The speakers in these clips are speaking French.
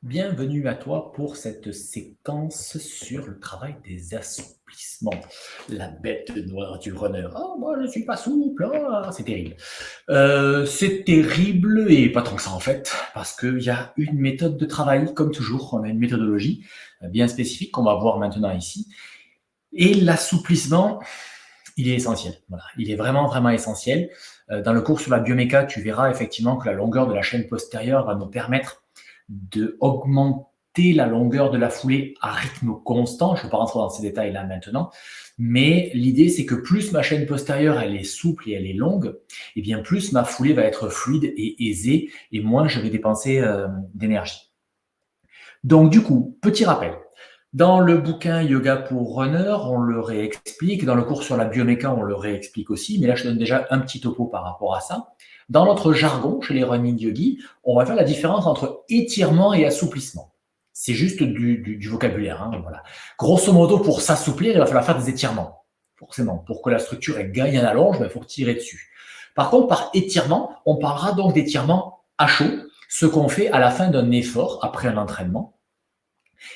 Bienvenue à toi pour cette séquence sur le travail des assouplissements. La bête noire du runner. Oh, moi je suis pas souple, ah, c'est terrible. C'est terrible et pas tant que ça en fait, parce qu'il y a une méthode de travail, comme toujours, on a une méthodologie bien spécifique qu'on va voir maintenant ici. Et l'assouplissement, il est essentiel. Voilà. Il est vraiment, vraiment essentiel. Dans le cours sur la bioméca, tu verras effectivement que la longueur de la chaîne postérieure va nous permettre d'augmenter la longueur de la foulée à rythme constant. Je ne vais pas rentrer dans ces détails-là maintenant, mais l'idée, c'est que plus ma chaîne postérieure elle est souple et elle est longue, et bien plus ma foulée va être fluide et aisée, et moins je vais dépenser d'énergie. Donc du coup, petit rappel. Dans le bouquin Yoga pour Runner, on le réexplique. Dans le cours sur la bioméca, on le réexplique aussi. Mais là, je donne déjà un petit topo par rapport à ça. Dans notre jargon, chez les running yogis, on va faire la différence entre étirement et assouplissement. C'est juste du vocabulaire. Hein, voilà. Grosso modo, pour s'assouplir, il va falloir faire des étirements. Forcément, pour que la structure elle gagne un allonge, il faut tirer dessus. Par contre, par étirement, on parlera donc d'étirement à chaud, ce qu'on fait à la fin d'un effort, après un entraînement.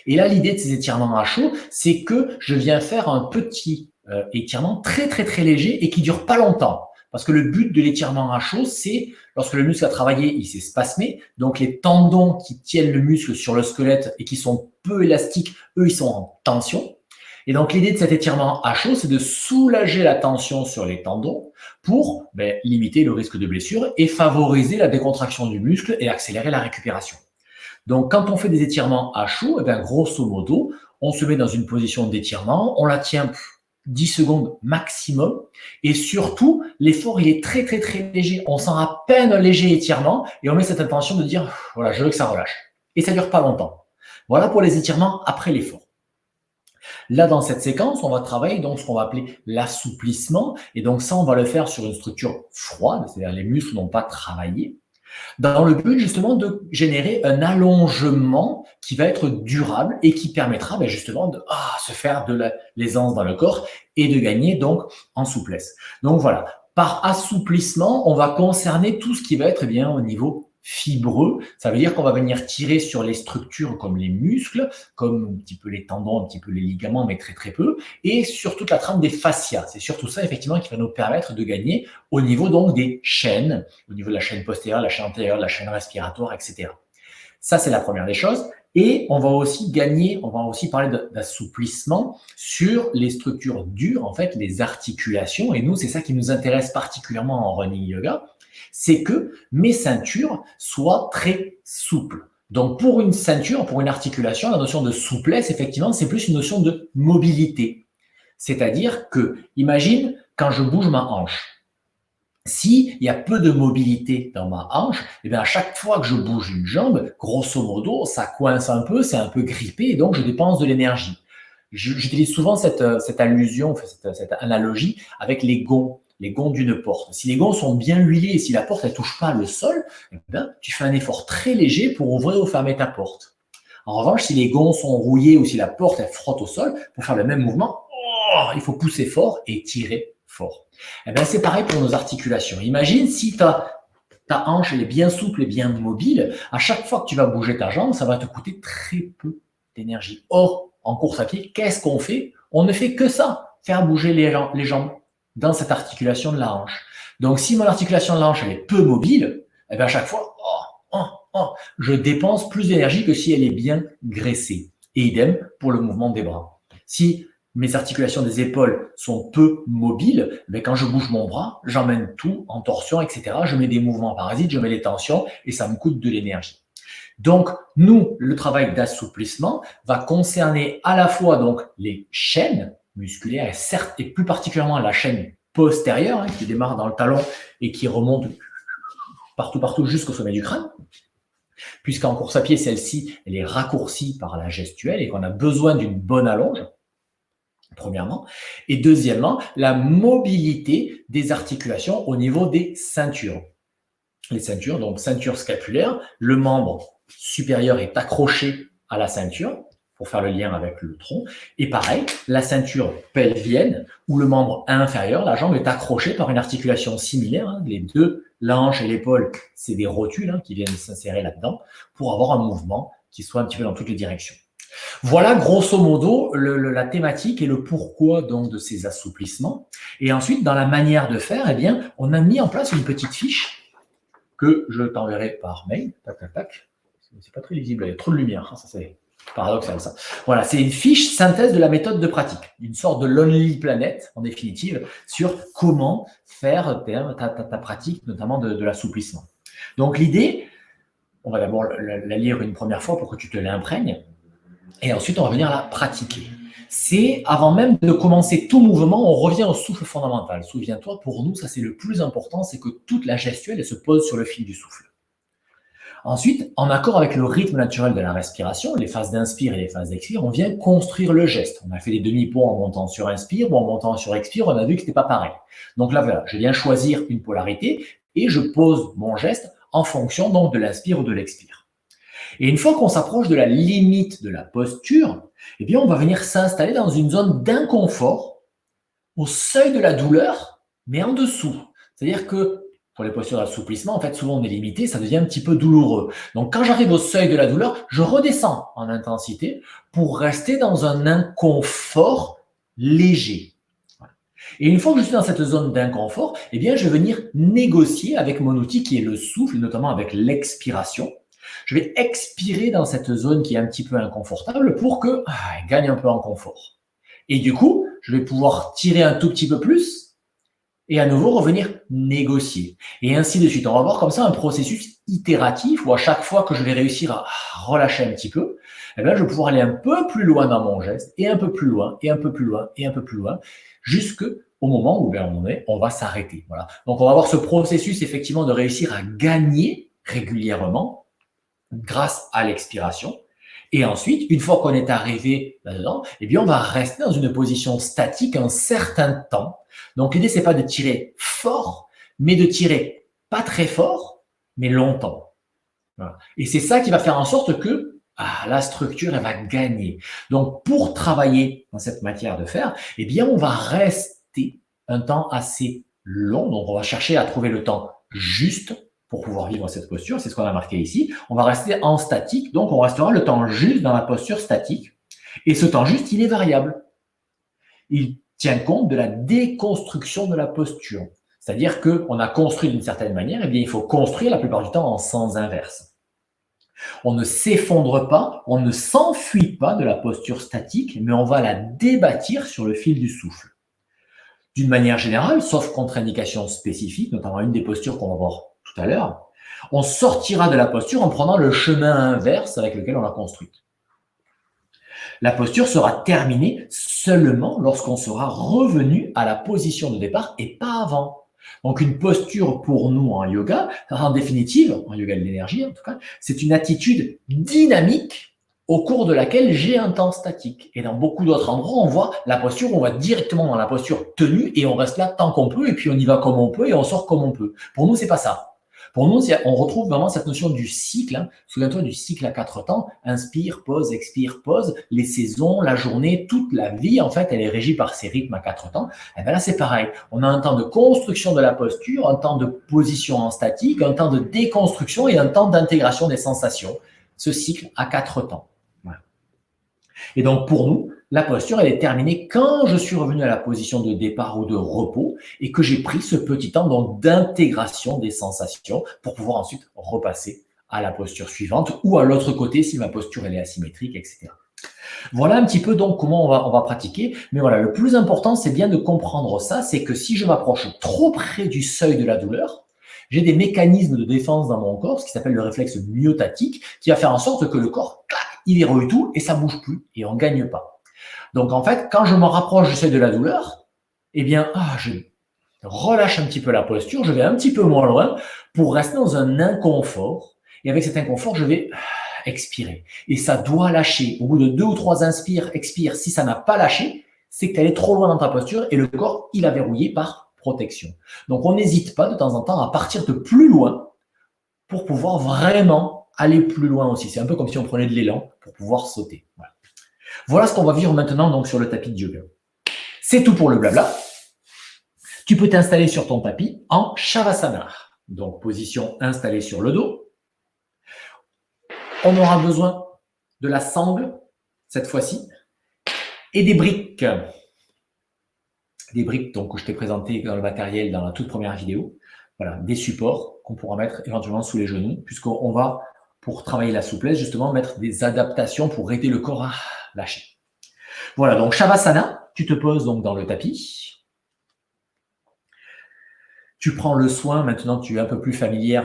Et là, l'idée de ces étirements à chaud, c'est que je viens faire un petit étirement très, très, très léger et qui dure pas longtemps. Parce que le but de l'étirement à chaud, c'est lorsque le muscle a travaillé, il s'est spasmé. Donc, les tendons qui tiennent le muscle sur le squelette et qui sont peu élastiques, eux, ils sont en tension. Et donc, l'idée de cet étirement à chaud, c'est de soulager la tension sur les tendons pour limiter le risque de blessure et favoriser la décontraction du muscle et accélérer la récupération. Donc, quand on fait des étirements à chaud, grosso modo, on se met dans une position d'étirement, on la tient 10 secondes maximum, et surtout, l'effort, il est très, très, très léger. On sent à peine un léger étirement, et on met cette intention de dire, voilà, je veux que ça relâche. Et ça dure pas longtemps. Voilà pour les étirements après l'effort. Là, dans cette séquence, on va travailler donc ce qu'on va appeler l'assouplissement, et donc ça, on va le faire sur une structure froide, c'est-à-dire les muscles n'ont pas travaillé, dans le but justement de générer un allongement qui va être durable et qui permettra justement de se faire de l'aisance dans le corps et de gagner donc en souplesse. Donc voilà, par assouplissement, on va concerner tout ce qui va être au niveau fibreux. Ça veut dire qu'on va venir tirer sur les structures comme les muscles, comme un petit peu les tendons, un petit peu les ligaments, mais très très peu, et sur toute la trame des fascias. C'est surtout ça effectivement qui va nous permettre de gagner au niveau donc des chaînes, au niveau de la chaîne postérieure, la chaîne antérieure, la chaîne respiratoire, etc. Ça, c'est la première des choses. Et on va aussi gagner, on va aussi parler d'assouplissement sur les structures dures, en fait, les articulations. Et nous, c'est ça qui nous intéresse particulièrement en running yoga, c'est que mes ceintures soient très souples. Donc, pour une ceinture, pour une articulation, la notion de souplesse, effectivement, c'est plus une notion de mobilité. C'est-à-dire que, imagine, quand je bouge ma hanche, s'il y a peu de mobilité dans ma hanche, à chaque fois que je bouge une jambe, grosso modo, ça coince un peu, c'est un peu grippé, et donc je dépense de l'énergie. J'utilise souvent cette allusion, cette analogie avec les gonds d'une porte. Si les gonds sont bien huilés et si la porte ne touche pas le sol, tu fais un effort très léger pour ouvrir ou fermer ta porte. En revanche, si les gonds sont rouillés ou si la porte elle frotte au sol, pour faire le même mouvement, il faut pousser fort et tirer fort. C'est pareil pour nos articulations. Imagine si ta hanche elle est bien souple et bien mobile, à chaque fois que tu vas bouger ta jambe, ça va te coûter très peu d'énergie. Or, en course à pied, qu'est-ce qu'on fait? On ne fait que ça, faire bouger les jambes dans cette articulation de la hanche. Donc, si mon articulation de la hanche elle est peu mobile, à chaque fois, je dépense plus d'énergie que si elle est bien graissée. Et idem pour le mouvement des bras. Si mes articulations des épaules sont peu mobiles, quand je bouge mon bras, j'emmène tout en torsion, etc. Je mets des mouvements parasites, je mets des tensions et ça me coûte de l'énergie. Donc, nous, le travail d'assouplissement va concerner à la fois donc les chaînes musculaires et certes et plus particulièrement la chaîne postérieure qui démarre dans le talon et qui remonte partout jusqu'au sommet du crâne. Puisqu'en course à pied, celle-ci, elle est raccourcie par la gestuelle et qu'on a besoin d'une bonne allonge, premièrement. Et deuxièmement, la mobilité des articulations au niveau des ceintures. Les ceintures, donc ceinture scapulaire, le membre supérieur est accroché à la ceinture pour faire le lien avec le tronc. Et pareil, la ceinture pelvienne, où le membre inférieur, la jambe, est accrochée par une articulation similaire. Les deux, la hanche et l'épaule, c'est des rotules qui viennent s'insérer là-dedans pour avoir un mouvement qui soit un petit peu dans toutes les directions. Voilà grosso modo la thématique et le pourquoi donc de ces assouplissements. Et ensuite, dans la manière de faire, eh bien, on a mis en place une petite fiche que je t'enverrai par mail. Tac, tac, tac. C'est pas très lisible, il y a trop de lumière. Ça, c'est paradoxal, ça. Voilà, c'est une fiche synthèse de la méthode de pratique. Une sorte de Lonely Planet, en définitive, sur comment faire ta pratique, notamment de l'assouplissement. Donc, l'idée, on va d'abord la lire une première fois pour que tu te l'imprègnes. Et ensuite, on va venir la pratiquer. C'est, avant même de commencer tout mouvement, on revient au souffle fondamental. Souviens-toi, pour nous, ça c'est le plus important, c'est que toute la gestuelle elle se pose sur le fil du souffle. Ensuite, en accord avec le rythme naturel de la respiration, les phases d'inspire et les phases d'expire, on vient construire le geste. On a fait des demi-ponts en montant sur inspire ou en montant sur expire, on a vu que ce n'était pas pareil. Donc là, voilà, je viens choisir une polarité et je pose mon geste en fonction donc de l'inspire ou de l'expire. Et une fois qu'on s'approche de la limite de la posture, eh bien, on va venir s'installer dans une zone d'inconfort au seuil de la douleur, mais en dessous. C'est-à-dire que pour les postures d'assouplissement, en fait, souvent on est limité, ça devient un petit peu douloureux. Donc, quand j'arrive au seuil de la douleur, je redescends en intensité pour rester dans un inconfort léger. Et une fois que je suis dans cette zone d'inconfort, eh bien, je vais venir négocier avec mon outil qui est le souffle, notamment avec l'expiration. Je vais expirer dans cette zone qui est un petit peu inconfortable pour que elle gagne un peu en confort. Et du coup, je vais pouvoir tirer un tout petit peu plus et à nouveau revenir négocier. Et ainsi de suite. On va voir comme ça un processus itératif où à chaque fois que je vais réussir à relâcher un petit peu, eh bien, je vais pouvoir aller un peu plus loin dans mon geste et un peu plus loin et un peu plus loin et un peu plus loin jusqu'au moment où on va s'arrêter. Voilà. Donc, on va avoir ce processus effectivement de réussir à gagner régulièrement grâce à l'expiration. Et ensuite, une fois qu'on est arrivé là-dedans, eh bien, on va rester dans une position statique un certain temps. Donc, l'idée, c'est pas de tirer fort, mais de tirer pas très fort, mais longtemps. Voilà. Et c'est ça qui va faire en sorte que la structure, elle va gagner. Donc, pour travailler dans cette matière de faire, eh bien, on va rester un temps assez long. Donc, on va chercher à trouver le temps juste pour pouvoir vivre cette posture. C'est ce qu'on a marqué ici. On va rester en statique. Donc, on restera le temps juste dans la posture statique. Et ce temps juste, il est variable. Il tient compte de la déconstruction de la posture. C'est-à-dire qu'on a construit d'une certaine manière, eh bien, il faut construire la plupart du temps en sens inverse. On ne s'effondre pas, on ne s'enfuit pas de la posture statique, mais on va la débâtir sur le fil du souffle. D'une manière générale, sauf contre-indication spécifique, notamment une des postures qu'on va voir tout à l'heure, on sortira de la posture en prenant le chemin inverse avec lequel on l'a construite. La posture sera terminée seulement lorsqu'on sera revenu à la position de départ et pas avant. Donc une posture pour nous en yoga, en définitive, en yoga de l'énergie en tout cas, c'est une attitude dynamique au cours de laquelle j'ai un temps statique. Et dans beaucoup d'autres endroits, on voit la posture, on va directement dans la posture tenue et on reste là tant qu'on peut et puis on y va comme on peut et on sort comme on peut. Pour nous, c'est pas ça. Pour nous, on retrouve vraiment cette notion du cycle. Hein. Souviens-toi du cycle à 4 temps. Inspire, pause, expire, pause. Les saisons, la journée, toute la vie, en fait, elle est régie par ces rythmes à 4 temps. Et bien là, c'est pareil. On a un temps de construction de la posture, un temps de position en statique, un temps de déconstruction et un temps d'intégration des sensations. Ce cycle à 4 temps. Voilà. Et donc, pour nous, la posture, elle est terminée quand je suis revenu à la position de départ ou de repos et que j'ai pris ce petit temps donc d'intégration des sensations pour pouvoir ensuite repasser à la posture suivante ou à l'autre côté si ma posture elle est asymétrique, etc. Voilà un petit peu donc comment on va pratiquer. Mais voilà, le plus important, c'est bien de comprendre ça, c'est que si je m'approche trop près du seuil de la douleur, j'ai des mécanismes de défense dans mon corps, ce qui s'appelle le réflexe myotatique, qui va faire en sorte que le corps, clac, il verrouille tout et ça bouge plus et on gagne pas. Donc, en fait, quand je me rapproche du seuil de la douleur, eh bien, je relâche un petit peu la posture, je vais un petit peu moins loin pour rester dans un inconfort. Et avec cet inconfort, je vais expirer. Et ça doit lâcher. Au bout de 2 ou 3 inspires, expire. Si ça n'a pas lâché, c'est que tu es allé trop loin dans ta posture et le corps, il a verrouillé par protection. Donc, on n'hésite pas de temps en temps à partir de plus loin pour pouvoir vraiment aller plus loin aussi. C'est un peu comme si on prenait de l'élan pour pouvoir sauter. Voilà. Voilà ce qu'on va vivre maintenant donc sur le tapis de yoga. C'est tout pour le blabla. Tu peux t'installer sur ton tapis en Shavasana. Donc, position installée sur le dos. On aura besoin de la sangle, cette fois-ci, et des briques. Des briques donc, que je t'ai présentées dans le matériel dans la toute première vidéo. Voilà, des supports qu'on pourra mettre éventuellement sous les genoux, puisqu'on va, pour travailler la souplesse, justement, mettre des adaptations pour aider le corps à lâcher. Voilà, donc Shavasana, tu te poses donc dans le tapis. Tu prends le soin, maintenant tu es un peu plus familier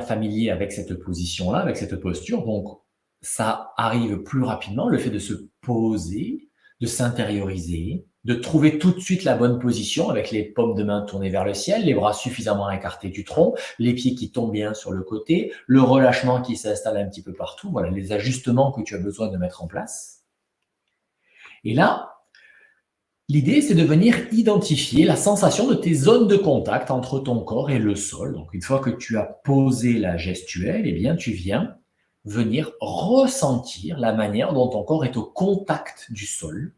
avec cette position-là, avec cette posture, donc ça arrive plus rapidement, le fait de se poser, de s'intérioriser, de trouver tout de suite la bonne position avec les paumes de main tournées vers le ciel, les bras suffisamment écartés du tronc, les pieds qui tombent bien sur le côté, le relâchement qui s'installe un petit peu partout, voilà les ajustements que tu as besoin de mettre en place. Et là, l'idée, c'est de venir identifier la sensation de tes zones de contact entre ton corps et le sol. Donc, une fois que tu as posé la gestuelle, eh bien, tu viens venir ressentir la manière dont ton corps est au contact du sol,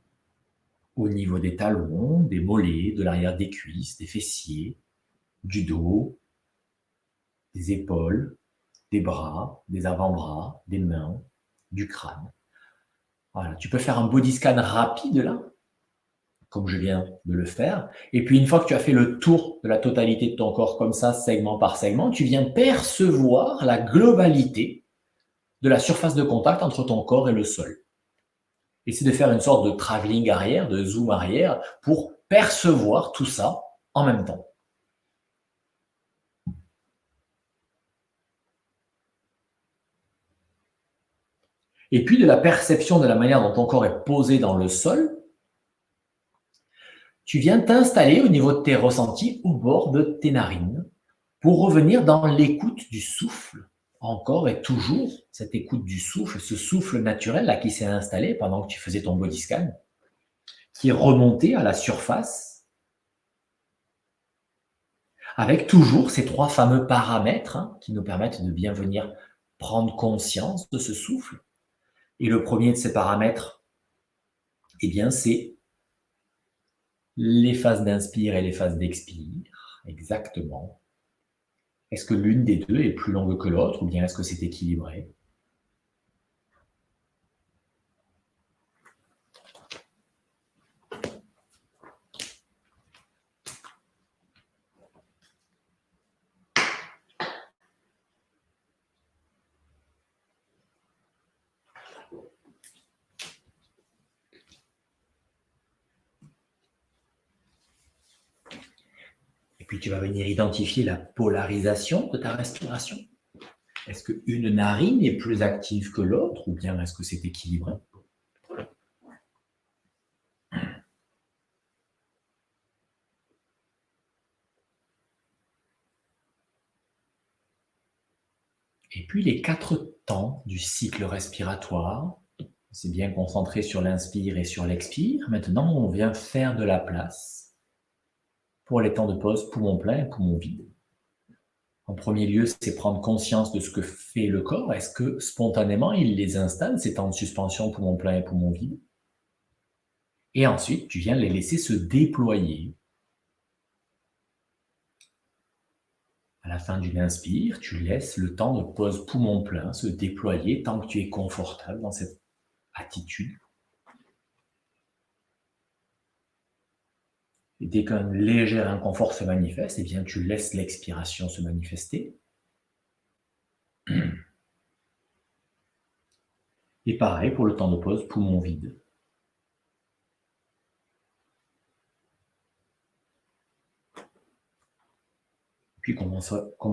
au niveau des talons, des mollets, de l'arrière des cuisses, des fessiers, du dos, des épaules, des bras, des avant-bras, des mains, du crâne. Voilà, tu peux faire un body scan rapide là, comme je viens de le faire. Et puis, une fois que tu as fait le tour de la totalité de ton corps comme ça, segment par segment, tu viens percevoir la globalité de la surface de contact entre ton corps et le sol. Essaie de faire une sorte de travelling arrière, de zoom arrière, pour percevoir tout ça en même temps. Et puis, de la perception de la manière dont ton corps est posé dans le sol, tu viens t'installer au niveau de tes ressentis au bord de tes narines pour revenir dans l'écoute du souffle, encore et toujours, cette écoute du souffle, ce souffle naturel là qui s'est installé pendant que tu faisais ton body scan, qui est remonté à la surface, avec toujours ces trois fameux paramètres qui nous permettent de bien venir prendre conscience de ce souffle. Et le premier de ces paramètres, eh bien, c'est les phases d'inspire et les phases d'expire, exactement. Est-ce que l'une des deux est plus longue que l'autre, ou bien est-ce que c'est équilibré? Et puis tu vas venir identifier la polarisation de ta respiration. Est-ce qu'une narine est plus active que l'autre, ou bien est-ce que c'est équilibré? Et puis les 4 temps du cycle respiratoire, c'est bien concentré sur l'inspire et sur l'expire. Maintenant, on vient faire de la place pour les temps de pause poumon plein et poumon vide. En premier lieu, c'est prendre conscience de ce que fait le corps. Est-ce que spontanément, il les installe, ces temps de suspension poumon plein et poumon vide? Et ensuite, tu viens les laisser se déployer. À la fin d'une inspire, tu laisses le temps de pause poumon plein se déployer tant que tu es confortable dans cette attitude. Et dès qu'un léger inconfort se manifeste, eh bien, tu laisses l'expiration se manifester. Et pareil pour le temps de pause poumon vide. Puis, comme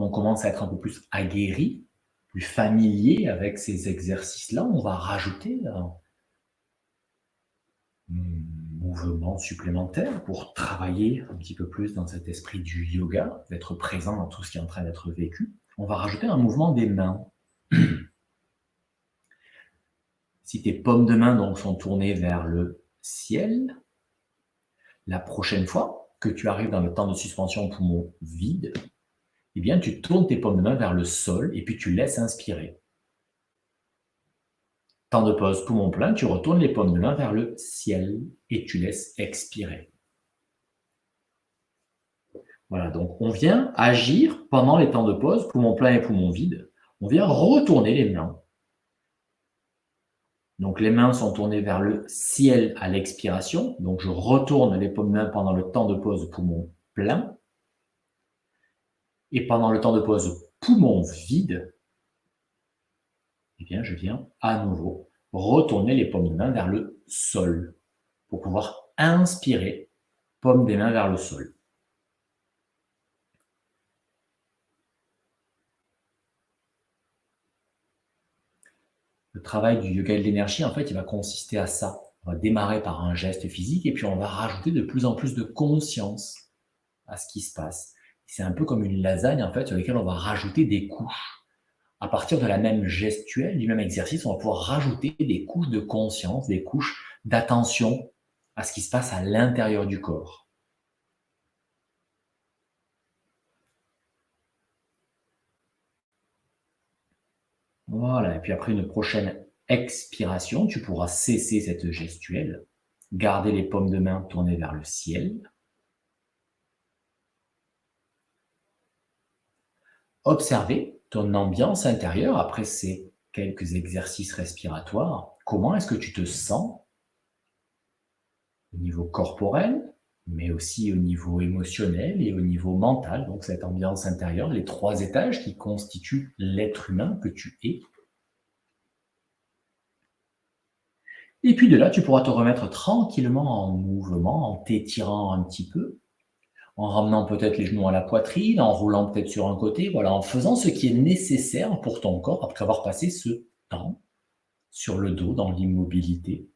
on commence à être un peu plus aguerri, plus familier avec ces exercices-là, on va rajouter un mouvement supplémentaire pour travailler un petit peu plus dans cet esprit du yoga, d'être présent dans tout ce qui est en train d'être vécu. On va rajouter un mouvement des mains. Si tes paumes de main donc, sont tournées vers le ciel, la prochaine fois que tu arrives dans le temps de suspension poumon vide, eh bien, tu tournes tes paumes de main vers le sol et puis tu laisses inspirer. Temps de pause poumon plein, tu retournes les paumes de main vers le ciel et tu laisses expirer. Voilà, donc on vient agir pendant les temps de pause, poumon plein et poumon vide. On vient retourner les mains Donc, les mains sont tournées vers le ciel à l'expiration. Donc, je retourne les paumes de main pendant le temps de pause poumon plein. Et pendant le temps de pause poumon vide, eh bien, je viens à nouveau retourner les paumes de main vers le sol pour pouvoir inspirer, paume des mains vers le sol. Le travail du yoga de l'énergie, en fait, il va consister à ça. On va démarrer par un geste physique et puis on va rajouter de plus en plus de conscience à ce qui se passe. C'est un peu comme une lasagne, en fait, sur laquelle on va rajouter des couches. À partir de la même gestuelle, du même exercice, on va pouvoir rajouter des couches de conscience, des couches d'attention à ce qui se passe à l'intérieur du corps. Voilà, et puis après une prochaine expiration, tu pourras cesser cette gestuelle, garder les paumes de main tournées vers le ciel. Observer ton ambiance intérieure après ces quelques exercices respiratoires. Comment est-ce que tu te sens au niveau corporel, mais aussi au niveau émotionnel et au niveau mental. Donc cette ambiance intérieure, les trois étages qui constituent l'être humain que tu es. Et puis de là, tu pourras te remettre tranquillement en mouvement, en t'étirant un petit peu, en ramenant peut-être les genoux à la poitrine, en roulant peut-être sur un côté, voilà, en faisant ce qui est nécessaire pour ton corps après avoir passé ce temps sur le dos dans l'immobilité.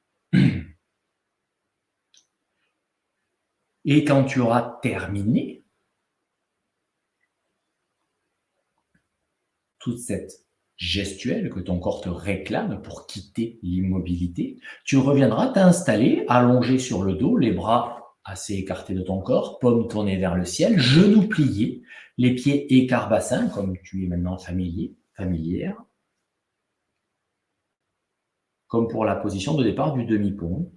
Et quand tu auras terminé toute cette gestuelle que ton corps te réclame pour quitter l'immobilité, tu reviendras t'installer allongé sur le dos, les bras assez écartés de ton corps, paumes tournées vers le ciel, genoux pliés, les pieds écart-bassin, comme tu es maintenant familière, comme pour la position de départ du demi-pont.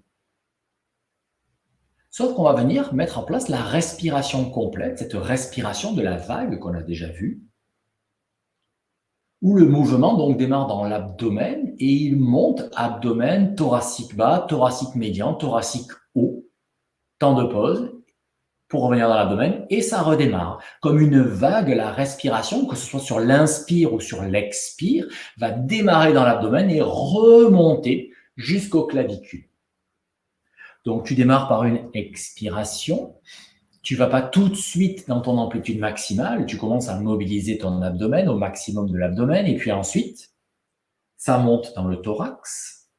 Sauf qu'on va venir mettre en place la respiration complète, cette respiration de la vague qu'on a déjà vue, où le mouvement donc démarre dans l'abdomen et il monte abdomen, thoracique bas, thoracique médian, thoracique haut, temps de pause pour revenir dans l'abdomen et ça redémarre. Comme une vague, la respiration, que ce soit sur l'inspire ou sur l'expire, va démarrer dans l'abdomen et remonter jusqu'aux clavicules. Donc tu démarres par une expiration. Tu ne vas pas tout de suite dans ton amplitude maximale, tu commences à mobiliser ton abdomen au maximum de l'abdomen, et puis ensuite, ça monte dans le thorax.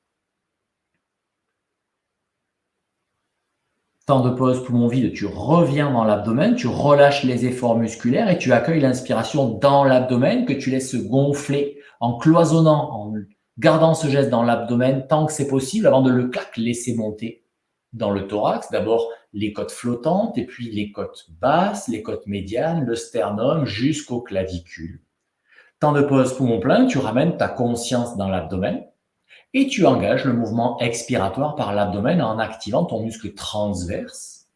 Temps de pause, poumon vide, tu reviens dans l'abdomen, tu relâches les efforts musculaires et tu accueilles l'inspiration dans l'abdomen que tu laisses gonfler en cloisonnant, en gardant ce geste dans l'abdomen tant que c'est possible avant de le laisser monter dans le thorax. D'abord, les côtes flottantes, et puis les côtes basses, les côtes médianes, le sternum jusqu'aux clavicules. Temps de pause poumon plein, tu ramènes ta conscience dans l'abdomen et tu engages le mouvement expiratoire par l'abdomen en activant ton muscle transverse.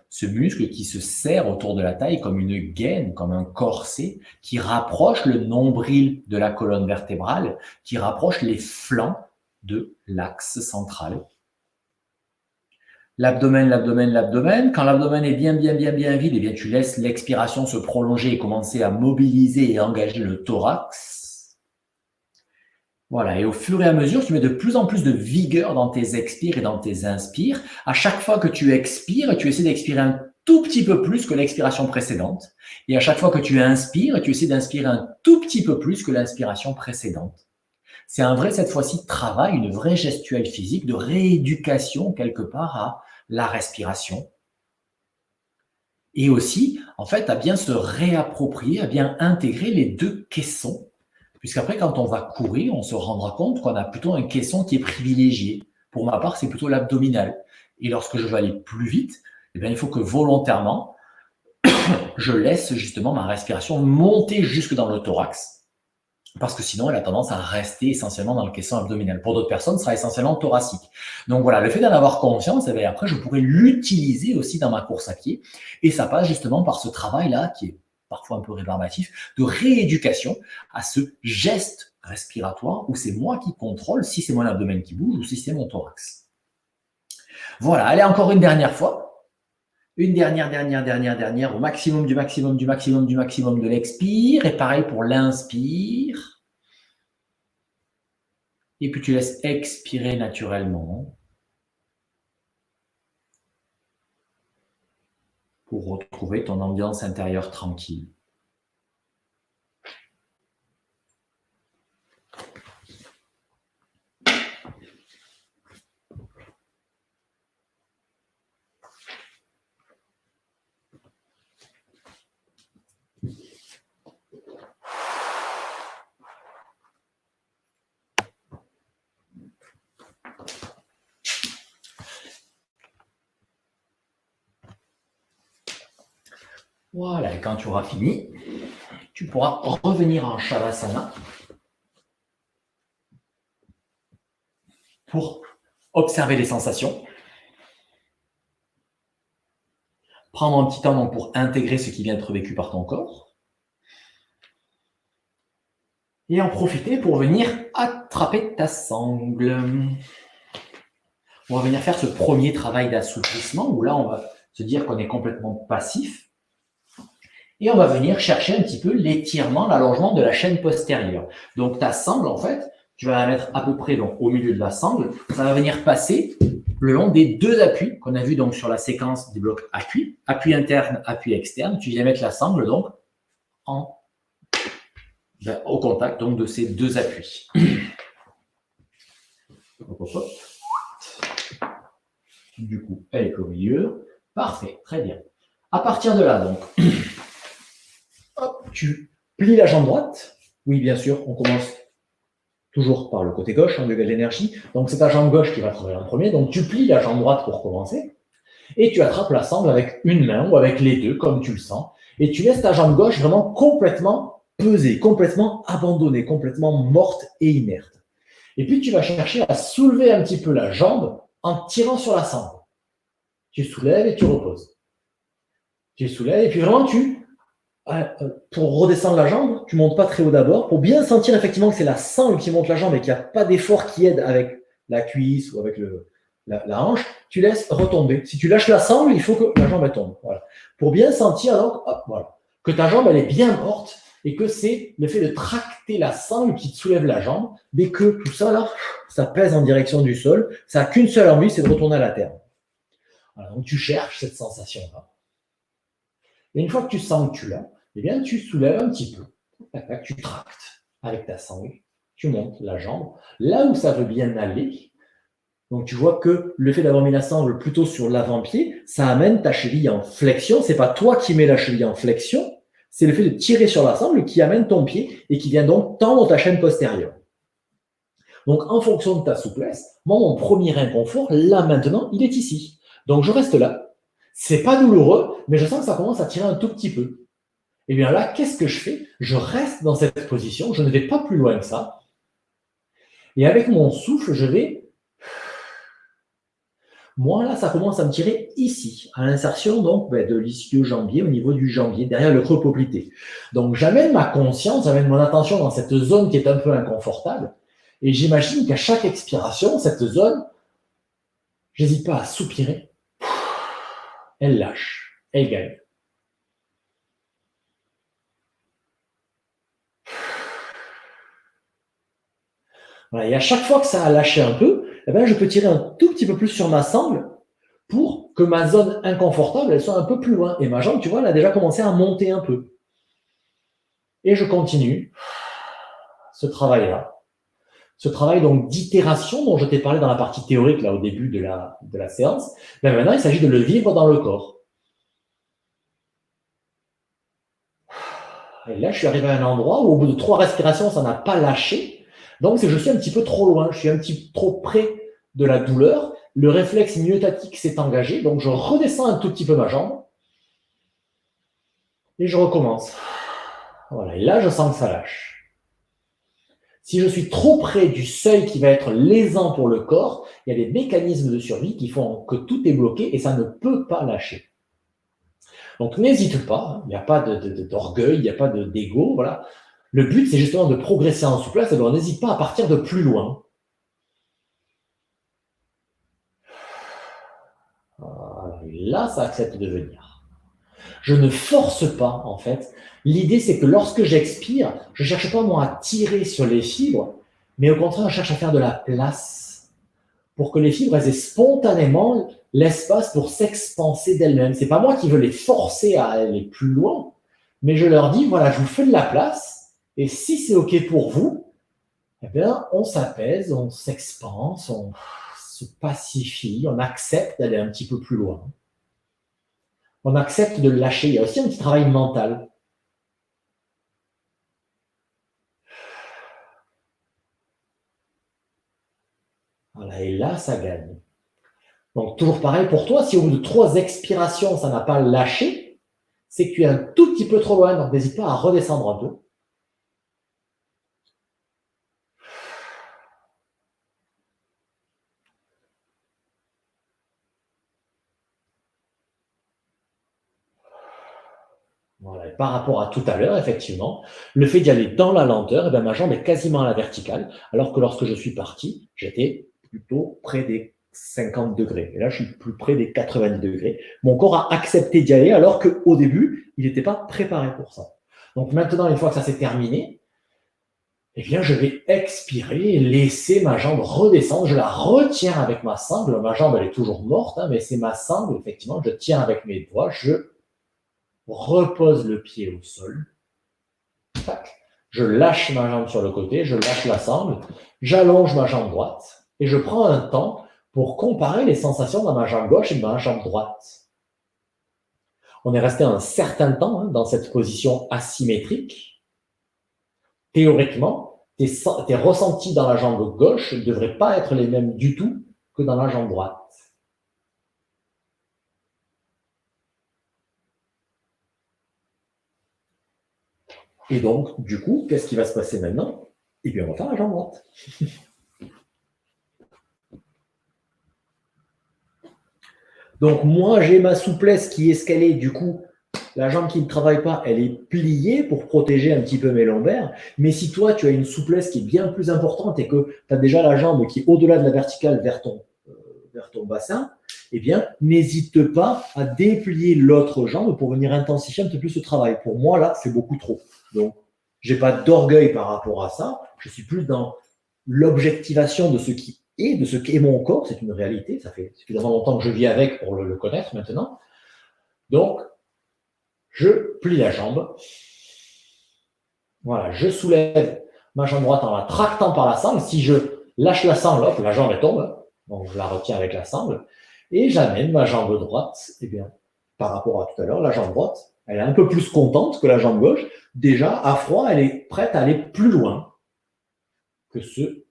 Ce muscle qui se serre autour de la taille comme une gaine, comme un corset, qui rapproche le nombril de la colonne vertébrale, qui rapproche les flancs de l'axe central. L'abdomen, l'abdomen, l'abdomen. Quand l'abdomen est bien vide, eh bien, tu laisses l'expiration se prolonger et commencer à mobiliser et engager le thorax. Voilà, et au fur et à mesure, tu mets de plus en plus de vigueur dans tes expires et dans tes inspires. À chaque fois que tu expires, tu essaies d'expirer un tout petit peu plus que l'expiration précédente. Et à chaque fois que tu inspires, tu essaies d'inspirer un tout petit peu plus que l'inspiration précédente. C'est un vrai, cette fois-ci, travail, une vraie gestuelle physique de rééducation quelque part à la respiration. Et aussi, en fait, à bien se réapproprier, à bien intégrer les deux caissons. Puisqu'après, quand on va courir, on se rendra compte qu'on a plutôt un caisson qui est privilégié. Pour ma part, c'est plutôt l'abdominal. Et lorsque je veux aller plus vite, eh bien, il faut que volontairement, je laisse justement ma respiration monter jusque dans le thorax. Parce que sinon, elle a tendance à rester essentiellement dans le caisson abdominal. Pour d'autres personnes, ce sera essentiellement thoracique. Donc voilà, le fait d'en avoir conscience, et bien après, je pourrais l'utiliser aussi dans ma course à pied. Et ça passe justement par ce travail-là qui est parfois un peu rébarbatif, de rééducation à ce geste respiratoire où c'est moi qui contrôle si c'est mon abdomen qui bouge ou si c'est mon thorax. Voilà, allez, encore une dernière fois. Une dernière, au maximum du maximum de l'expire. Et pareil pour l'inspire. Et puis tu laisses expirer naturellement pour retrouver ton ambiance intérieure tranquille. Voilà, et quand tu auras fini, tu pourras revenir en Shavasana pour observer les sensations, prendre un petit temps donc pour intégrer ce qui vient d'être vécu par ton corps et en profiter pour venir attraper ta sangle. On va venir faire ce premier travail d'assouplissement où là, on va se dire qu'on est complètement passif. Et on va venir chercher un petit peu l'étirement, l'allongement de la chaîne postérieure. Donc ta sangle, en fait, tu vas la mettre à peu près donc, au milieu de la sangle. Ça va venir passer le long des deux appuis qu'on a vu donc sur la séquence des blocs appui, appui interne, appui externe. Tu viens mettre la sangle donc au contact donc de ces deux appuis. Hop, hop, hop. Du coup, elle est au milieu. Parfait, très bien. À partir de là, donc, hop, tu plies la jambe droite. Oui, bien sûr, on commence toujours par le côté gauche, de l'énergie. Donc, c'est ta jambe gauche qui va travailler en premier. Donc, tu plies la jambe droite pour commencer. Et tu attrapes la sangle avec une main ou avec les deux, comme tu le sens. Et tu laisses ta jambe gauche vraiment complètement pesée, complètement abandonnée, complètement morte et inerte. Et puis, tu vas chercher à soulever un petit peu la jambe en tirant sur la sangle. Tu soulèves et tu reposes. Tu soulèves et puis vraiment, pour redescendre la jambe, tu ne montes pas très haut d'abord, pour bien sentir effectivement que c'est la sangle qui monte la jambe et qu'il n'y a pas d'effort qui aide avec la cuisse ou avec la hanche, tu laisses retomber. Si tu lâches la sangle, il faut que la jambe elle tombe. Voilà. Pour bien sentir donc, hop, voilà, que ta jambe elle est bien morte et que c'est le fait de tracter la sangle qui te soulève la jambe, mais que tout ça là, ça pèse en direction du sol, ça n'a qu'une seule envie, c'est de retourner à la terre. Voilà, donc tu cherches cette sensation-là. Et une fois que tu sens que tu l'as, eh bien, tu soulèves un petit peu. Tu tractes avec ta sangle, tu montes la jambe. Là où ça veut bien aller, donc tu vois que le fait d'avoir mis la sangle plutôt sur l'avant-pied, ça amène ta cheville en flexion. Ce n'est pas toi qui mets la cheville en flexion, c'est le fait de tirer sur la sangle qui amène ton pied et qui vient donc tendre ta chaîne postérieure. Donc, en fonction de ta souplesse, moi, mon premier inconfort, là maintenant, il est ici. Donc, je reste là. C'est pas douloureux, mais je sens que ça commence à tirer un tout petit peu. Et bien là, qu'est-ce que je fais? Je reste dans cette position, je ne vais pas plus loin que ça. Et avec mon souffle, je vais... Moi, là, ça commence à me tirer ici, à l'insertion donc de l'ischio-jambier, au niveau du jambier, derrière le creux poplité. Donc, j'amène ma conscience, j'amène mon attention dans cette zone qui est un peu inconfortable. Et j'imagine qu'à chaque expiration, cette zone, j'hésite pas à soupirer. Elle lâche, elle gagne. Voilà, et à chaque fois que ça a lâché un peu, eh bien, je peux tirer un tout petit peu plus sur ma sangle pour que ma zone inconfortable elle soit un peu plus loin. Et ma jambe, tu vois, elle a déjà commencé à monter un peu. Et je continue ce travail-là. Ce travail donc d'itération dont je t'ai parlé dans la partie théorique là au début de la séance, ben maintenant il s'agit de le vivre dans le corps. Et là, je suis arrivé à un endroit où au bout de 3 respirations, ça n'a pas lâché. Donc, je suis un petit peu trop loin, je suis un petit peu trop près de la douleur. Le réflexe myotatique s'est engagé, donc je redescends un tout petit peu ma jambe. Et je recommence. Voilà, et là, je sens que ça lâche. Si je suis trop près du seuil qui va être lésant pour le corps, il y a des mécanismes de survie qui font que tout est bloqué et ça ne peut pas lâcher. Donc, n'hésite pas, hein, il n'y a pas d'orgueil, il n'y a pas d'ego, voilà. Le but, c'est justement de progresser en souplesse, alors n'hésite pas à partir de plus loin. Voilà, et là, ça accepte de venir. Je ne force pas, en fait. L'idée, c'est que lorsque j'expire, je ne cherche pas, moi, à tirer sur les fibres, mais au contraire, je cherche à faire de la place pour que les fibres elles aient spontanément l'espace pour s'expanser d'elles-mêmes. C'est pas moi qui veux les forcer à aller plus loin, mais je leur dis, voilà, je vous fais de la place, et si c'est OK pour vous, eh bien, on s'apaise, on s'expanse, on se pacifie, on accepte d'aller un petit peu plus loin. On accepte de lâcher. Il y a aussi un petit travail mental. Voilà, et là, ça gagne. Donc, toujours pareil pour toi, si au bout de 3 expirations, ça n'a pas lâché, c'est que tu es un tout petit peu trop loin, donc n'hésite pas à redescendre un peu. Voilà. Et par rapport à tout à l'heure, effectivement, le fait d'y aller dans la lenteur, eh bien, ma jambe est quasiment à la verticale, alors que lorsque je suis parti, j'étais plutôt près des 50 degrés. Et là, je suis plus près des 90 degrés. Mon corps a accepté d'y aller, alors qu'au début, il n'était pas préparé pour ça. Donc maintenant, une fois que ça s'est terminé, eh bien, je vais expirer et laisser ma jambe redescendre. Je la retiens avec ma sangle. Ma jambe, elle est toujours morte, hein, mais c'est ma sangle, effectivement. Je tiens avec mes doigts. Je repose le pied au sol. Tac. Je lâche ma jambe sur le côté, je lâche la sangle, j'allonge ma jambe droite et je prends un temps pour comparer les sensations dans ma jambe gauche et ma jambe droite. On est resté un certain temps, hein, dans cette position asymétrique. Théoriquement, tes ressentis dans la jambe gauche ne devraient pas être les mêmes du tout que dans la jambe droite. Et donc, du coup, qu'est-ce qui va se passer maintenant? Eh bien, on va faire la jambe droite. Donc, moi, j'ai ma souplesse qui est escalée. Du coup, la jambe qui ne travaille pas, elle est pliée pour protéger un petit peu mes lombaires. Mais si toi, tu as une souplesse qui est bien plus importante et que tu as déjà la jambe qui est au-delà de la verticale vers ton bassin, eh bien, n'hésite pas à déplier l'autre jambe pour venir intensifier un petit peu ce travail. Pour moi, là, c'est beaucoup trop. Donc, je n'ai pas d'orgueil par rapport à ça. Je suis plus dans l'objectivation de ce qui est, de ce qu'est mon corps. C'est une réalité. Ça fait suffisamment longtemps que je vis avec pour le connaître maintenant. Donc, je plie la jambe. Voilà, je soulève ma jambe droite en la tractant par la sangle. Si je lâche la sangle, hop, la jambe elle tombe. Donc, je la retiens avec la sangle. Et j'amène ma jambe droite, eh bien, par rapport à tout à l'heure, la jambe droite, elle est un peu plus contente que la jambe gauche. Déjà, à froid, elle est prête à aller plus loin que ce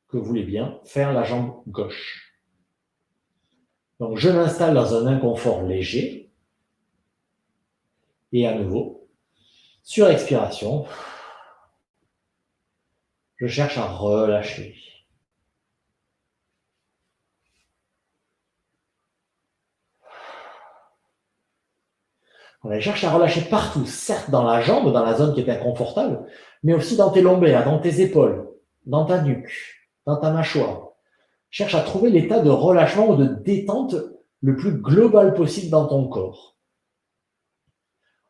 que voulait bien faire la jambe gauche. Donc, je m'installe dans un inconfort léger. Et à nouveau, sur expiration, je cherche à relâcher. On cherche à relâcher partout, certes dans la jambe, dans la zone qui est inconfortable, mais aussi dans tes lombaires, dans tes épaules, dans ta nuque, dans ta mâchoire. Cherche à trouver l'état de relâchement ou de détente le plus global possible dans ton corps.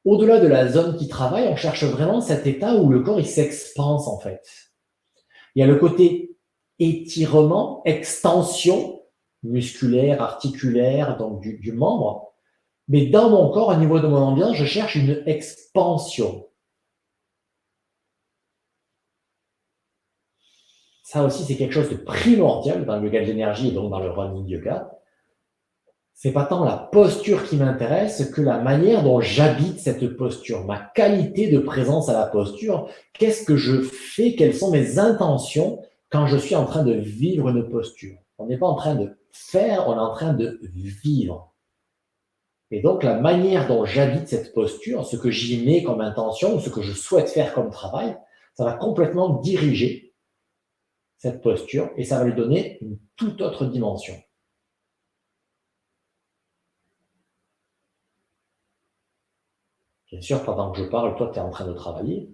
Au-delà de la zone qui travaille, on cherche vraiment cet état où le corps il s'expanse en fait. Il y a le côté étirement, extension musculaire, articulaire, donc du membre. Mais dans mon corps, au niveau de mon ambiance, je cherche une expansion. Ça aussi, c'est quelque chose de primordial dans le yoga de l'énergie et donc dans le running yoga. C'est pas tant la posture qui m'intéresse que la manière dont j'habite cette posture, ma qualité de présence à la posture. Qu'est-ce que je fais? Quelles sont mes intentions quand je suis en train de vivre une posture? On n'est pas en train de faire, on est en train de vivre. Et donc, la manière dont j'habite cette posture, ce que j'y mets comme intention, ou ce que je souhaite faire comme travail, ça va complètement diriger cette posture et ça va lui donner une toute autre dimension. Bien sûr, pendant que je parle, toi, tu es en train de travailler.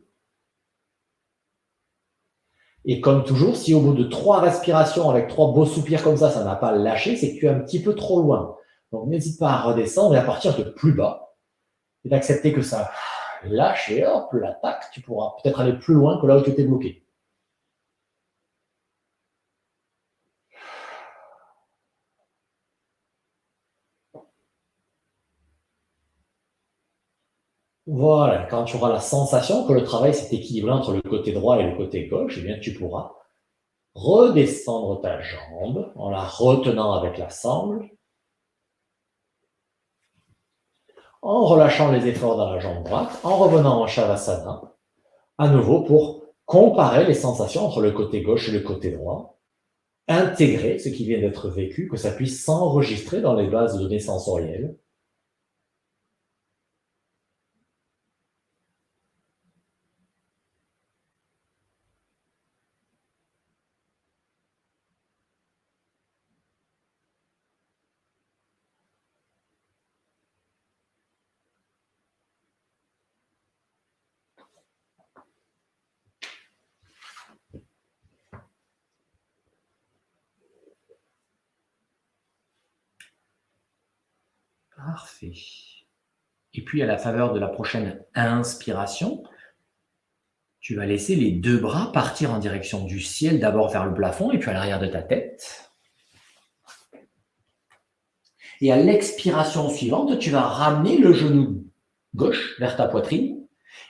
Et comme toujours, si au bout de 3 respirations avec 3 beaux soupirs comme ça n'a pas lâché, c'est que tu es un petit peu trop loin. Donc n'hésite pas à redescendre et à partir de plus bas et d'accepter que ça lâche et hop, l'attaque, tu pourras peut-être aller plus loin que là où tu étais bloqué. Voilà, quand tu auras la sensation que le travail s'est équilibré entre le côté droit et le côté gauche, eh bien tu pourras redescendre ta jambe en la retenant avec la sangle, en relâchant les efforts dans la jambe droite, en revenant en Shavasana, à nouveau pour comparer les sensations entre le côté gauche et le côté droit, intégrer ce qui vient d'être vécu, que ça puisse s'enregistrer dans les bases de données sensorielles. Parfait. Et puis, à la faveur de la prochaine inspiration, tu vas laisser les 2 bras partir en direction du ciel, d'abord vers le plafond et puis à l'arrière de ta tête. Et à l'expiration suivante, tu vas ramener le genou gauche vers ta poitrine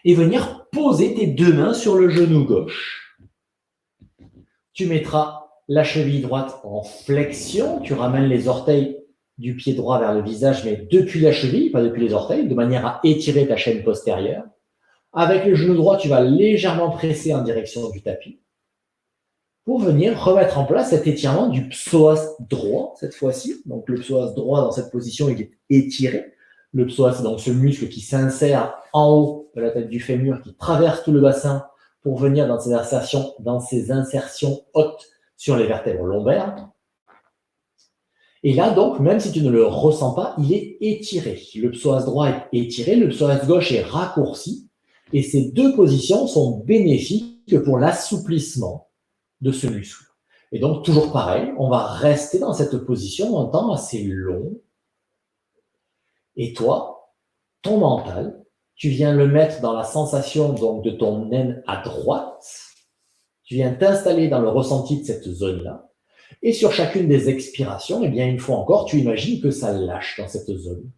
et venir poser tes 2 mains sur le genou gauche. Tu mettras la cheville droite en flexion, tu ramènes les orteils du pied droit vers le visage, mais depuis la cheville, pas depuis les orteils, de manière à étirer ta chaîne postérieure. Avec le genou droit, tu vas légèrement presser en direction du tapis pour venir remettre en place cet étirement du psoas droit cette fois-ci. Donc le psoas droit dans cette position, il est étiré. Le psoas, c'est donc ce muscle qui s'insère en haut de la tête du fémur, qui traverse tout le bassin pour venir dans ces insertions hautes sur les vertèbres lombaires. Et là, donc, même si tu ne le ressens pas, il est étiré. Le psoas droit est étiré, le psoas gauche est raccourci. Et ces 2 positions sont bénéfiques pour l'assouplissement de ce muscle. Et donc, toujours pareil, on va rester dans cette position un temps assez long. Et toi, ton mental, tu viens le mettre dans la sensation donc, de ton aine à droite. Tu viens t'installer dans le ressenti de cette zone-là. Et sur chacune des expirations, eh bien, une fois encore, tu imagines que ça lâche dans cette zone.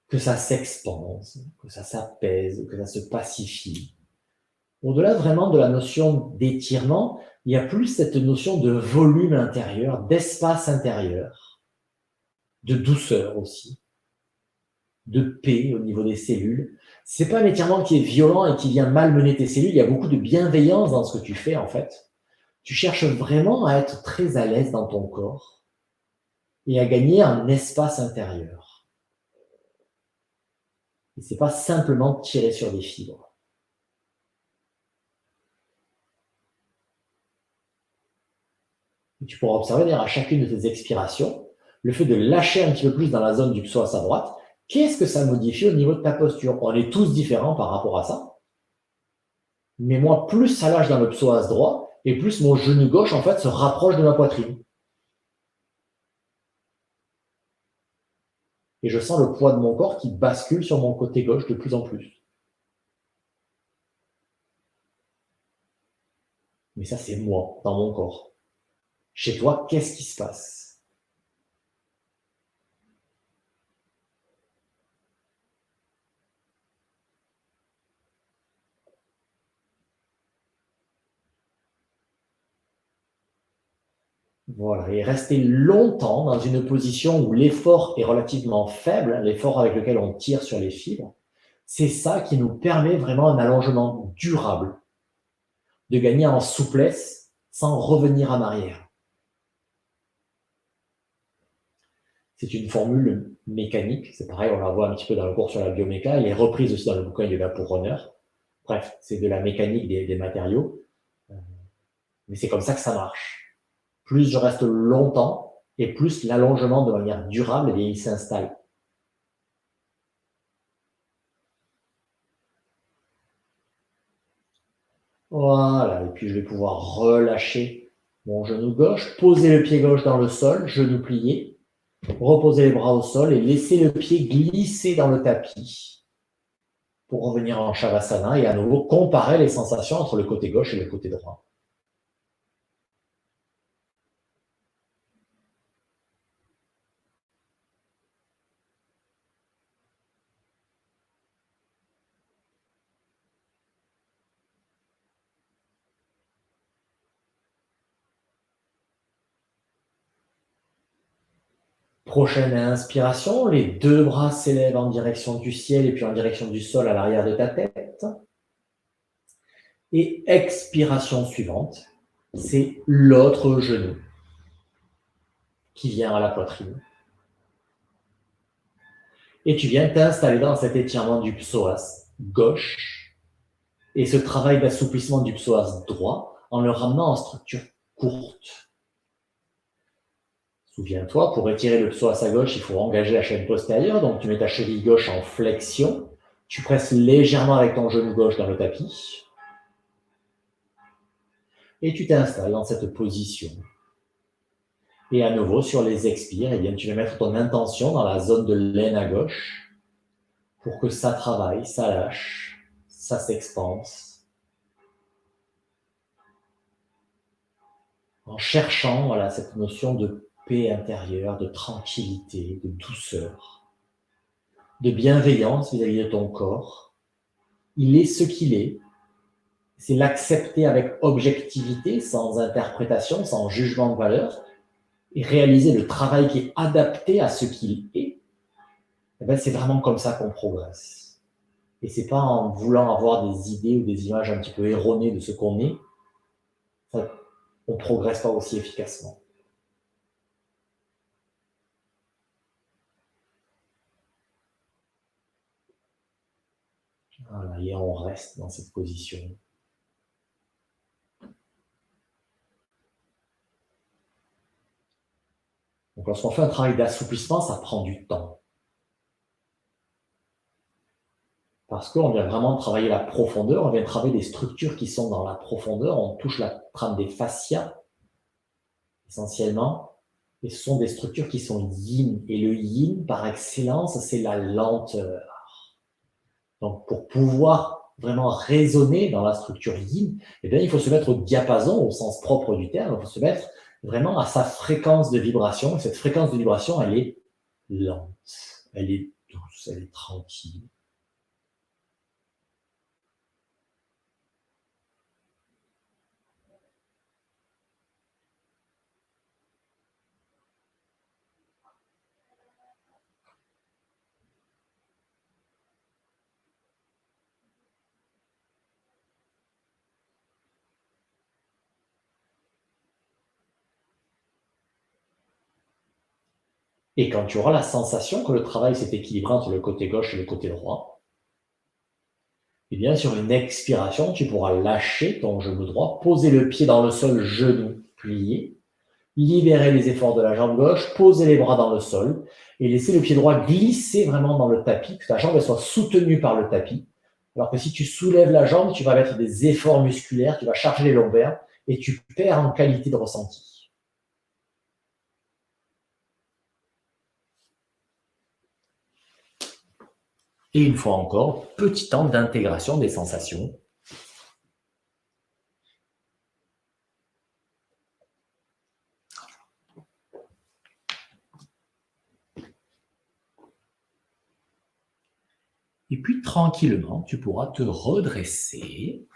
Que ça s'expanse, que ça s'apaise, que ça se pacifie. Au-delà vraiment de la notion d'étirement, il y a plus cette notion de volume intérieur, d'espace intérieur, de douceur aussi, de paix au niveau des cellules. C'est pas un étirement qui est violent et qui vient malmener tes cellules, il y a beaucoup de bienveillance dans ce que tu fais en fait. Tu cherches vraiment à être très à l'aise dans ton corps et à gagner un espace intérieur. Et c'est pas simplement tirer sur des fibres. Tu pourras observer d'ailleurs à chacune de tes expirations, le fait de lâcher un petit peu plus dans la zone du psoas à droite, qu'est-ce que ça modifie au niveau de ta posture? On est tous différents par rapport à ça. Mais moi, plus ça lâche dans le psoas droit, et plus mon genou gauche, en fait, se rapproche de ma poitrine. Et je sens le poids de mon corps qui bascule sur mon côté gauche de plus en plus. Mais ça, c'est moi, dans mon corps. Chez toi, qu'est-ce qui se passe? Voilà, et rester longtemps dans une position où l'effort est relativement faible, l'effort avec lequel on tire sur les fibres, c'est ça qui nous permet vraiment un allongement durable, de gagner en souplesse sans revenir en arrière. C'est une formule mécanique, c'est pareil, on la voit un petit peu dans le cours sur la bioméca, elle est reprise aussi dans le bouquin Yoga pour Runner. Bref, c'est de la mécanique des matériaux, mais c'est comme ça que ça marche. Plus je reste longtemps, et plus l'allongement de manière durable, eh bien, il s'installe. Voilà, et puis je vais pouvoir relâcher mon genou gauche, poser le pied gauche dans le sol, genou plié, reposer les bras au sol et laisser le pied glisser dans le tapis pour revenir en Shavasana et à nouveau comparer les sensations entre le côté gauche et le côté droit. Prochaine inspiration, les deux bras s'élèvent en direction du ciel et puis en direction du sol à l'arrière de ta tête. Et expiration suivante, c'est l'autre genou qui vient à la poitrine. Et tu viens t'installer dans cet étirement du psoas gauche et ce travail d'assouplissement du psoas droit en le ramenant en structure courte. Souviens-toi, pour étirer le psoas à gauche, il faut engager la chaîne postérieure. Donc, tu mets ta cheville gauche en flexion. Tu presses légèrement avec ton genou gauche dans le tapis. Et tu t'installes dans cette position. Et à nouveau, sur les expires, eh bien, tu vas mettre ton intention dans la zone de l'aine à gauche pour que ça travaille, ça lâche, ça s'expanse. En cherchant voilà, cette notion de paix intérieure, de tranquillité, de douceur, de bienveillance vis-à-vis de ton corps. Il est ce qu'il est. C'est l'accepter avec objectivité, sans interprétation, sans jugement de valeur, et réaliser le travail qui est adapté à ce qu'il est. Et bien, c'est vraiment comme ça qu'on progresse. Et c'est pas en voulant avoir des idées ou des images un petit peu erronées de ce qu'on est, on ne progresse pas aussi efficacement. Voilà, et on reste dans cette position. Donc, lorsqu'on fait un travail d'assouplissement, ça prend du temps. Parce qu'on vient vraiment travailler la profondeur, on vient travailler des structures qui sont dans la profondeur, on touche la trame des fascias, essentiellement, et ce sont des structures qui sont yin. Et le yin, par excellence, c'est la lenteur. Donc, pour pouvoir vraiment résonner dans la structure yin, eh bien, il faut se mettre au diapason, au sens propre du terme, il faut se mettre vraiment à sa fréquence de vibration. Et cette fréquence de vibration, elle est lente, elle est douce, elle est tranquille. Et quand tu auras la sensation que le travail s'est équilibré entre le côté gauche et le côté droit, eh bien, sur une expiration, tu pourras lâcher ton genou droit, poser le pied dans le sol, genou plié, libérer les efforts de la jambe gauche, poser les bras dans le sol et laisser le pied droit glisser vraiment dans le tapis, que ta jambe soit soutenue par le tapis. Alors que si tu soulèves la jambe, tu vas mettre des efforts musculaires, tu vas charger les lombaires et tu perds en qualité de ressenti. Et une fois encore, petit temps d'intégration des sensations. Et puis, tranquillement, tu pourras te redresser.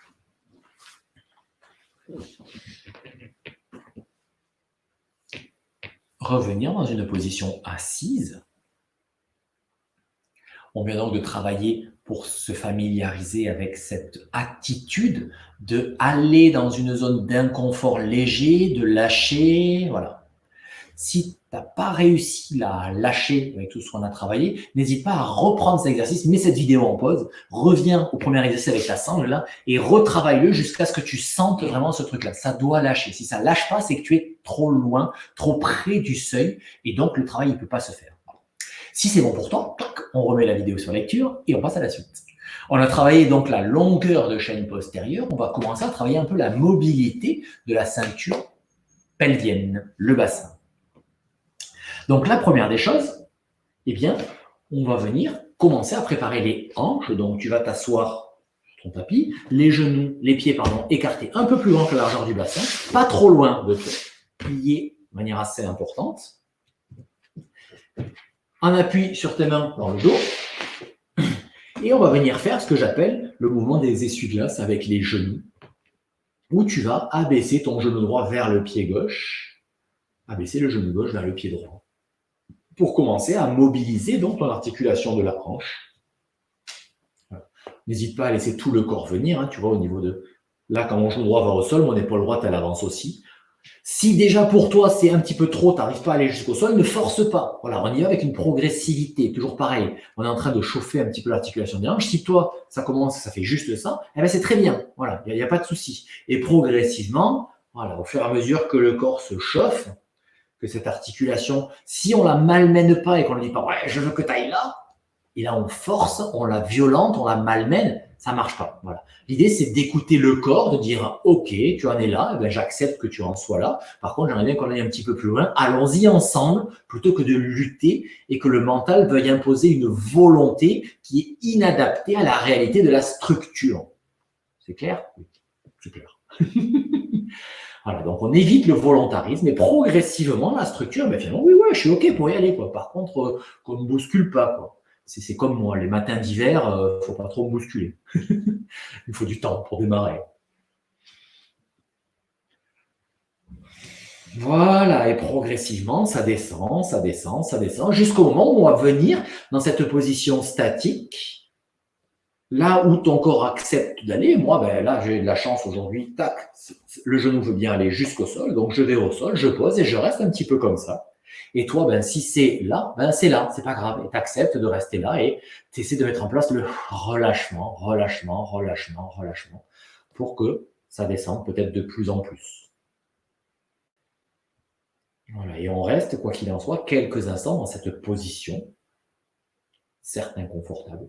Revenir dans une position assise. On vient donc de travailler pour se familiariser avec cette attitude de aller dans une zone d'inconfort léger, de lâcher, voilà. Si tu n'as pas réussi à lâcher avec tout ce qu'on a travaillé, n'hésite pas à reprendre cet exercice, mets cette vidéo en pause, reviens au premier exercice avec la sangle là et retravaille-le jusqu'à ce que tu sentes vraiment ce truc-là. Ça doit lâcher. Si ça ne lâche pas, c'est que tu es trop loin, trop près du seuil et donc le travail ne peut pas se faire. Si c'est bon pour toi, on remet la vidéo sur lecture et on passe à la suite. On a travaillé donc la longueur de chaîne postérieure. On va commencer à travailler un peu la mobilité de la ceinture pelvienne, le bassin. Donc la première des choses, eh bien, on va venir commencer à préparer les hanches. Donc tu vas t'asseoir sur ton tapis, les genoux, les pieds, pardon, écartés un peu plus grand que la largeur du bassin, pas trop loin de te plier de manière assez importante. Un appui sur tes mains dans le dos. Et on va venir faire ce que j'appelle le mouvement des essuie-glaces avec les genoux, où tu vas abaisser ton genou droit vers le pied gauche, abaisser le genou gauche vers le pied droit, pour commencer à mobiliser donc l'articulation de la hanche. Voilà. N'hésite pas à laisser tout le corps venir, hein, tu vois, au niveau de... Là, quand mon genou droit va au sol, mon épaule droite, elle avance aussi. Si déjà pour toi, c'est un petit peu trop, tu n'arrives pas à aller jusqu'au sol, ne force pas. Voilà, on y va avec une progressivité, toujours pareil. On est en train de chauffer un petit peu l'articulation des hanches. Si toi, ça commence, ça fait juste ça, eh ben c'est très bien. Voilà, il n'y a pas de souci. Et progressivement, voilà, au fur et à mesure que le corps se chauffe, que cette articulation, si on la malmène pas et qu'on ne dit pas, ouais, je veux que tu ailles là, et là on force, on la violente, on la malmène, ça ne marche pas. Voilà. L'idée, c'est d'écouter le corps, de dire, ok, tu en es là, eh ben, j'accepte que tu en sois là. Par contre, j'aimerais bien qu'on aille un petit peu plus loin. Allons-y ensemble, plutôt que de lutter et que le mental veuille imposer une volonté qui est inadaptée à la réalité de la structure. C'est clair? Oui, c'est clair. Voilà, donc on évite le volontarisme et progressivement, la structure, ben finalement, oui, ouais, je suis OK pour y aller, quoi. Par contre, qu'on ne bouscule pas, quoi. C'est comme moi, les matins d'hiver, il ne faut pas trop me bousculer. Il faut du temps pour démarrer. Voilà, et progressivement, ça descend, ça descend, ça descend, jusqu'au moment où on va venir dans cette position statique, là où ton corps accepte d'aller. Moi, ben là, j'ai de la chance aujourd'hui, tac, le genou veut bien aller jusqu'au sol, donc je vais au sol, je pose et je reste un petit peu comme ça. Et toi, ben, si c'est là, ben c'est là, c'est pas grave. Et tu acceptes de rester là et tu essaies de mettre en place le relâchement, relâchement, relâchement, relâchement, pour que ça descende peut-être de plus en plus. Voilà, et on reste, quoi qu'il en soit, quelques instants dans cette position, certes inconfortable.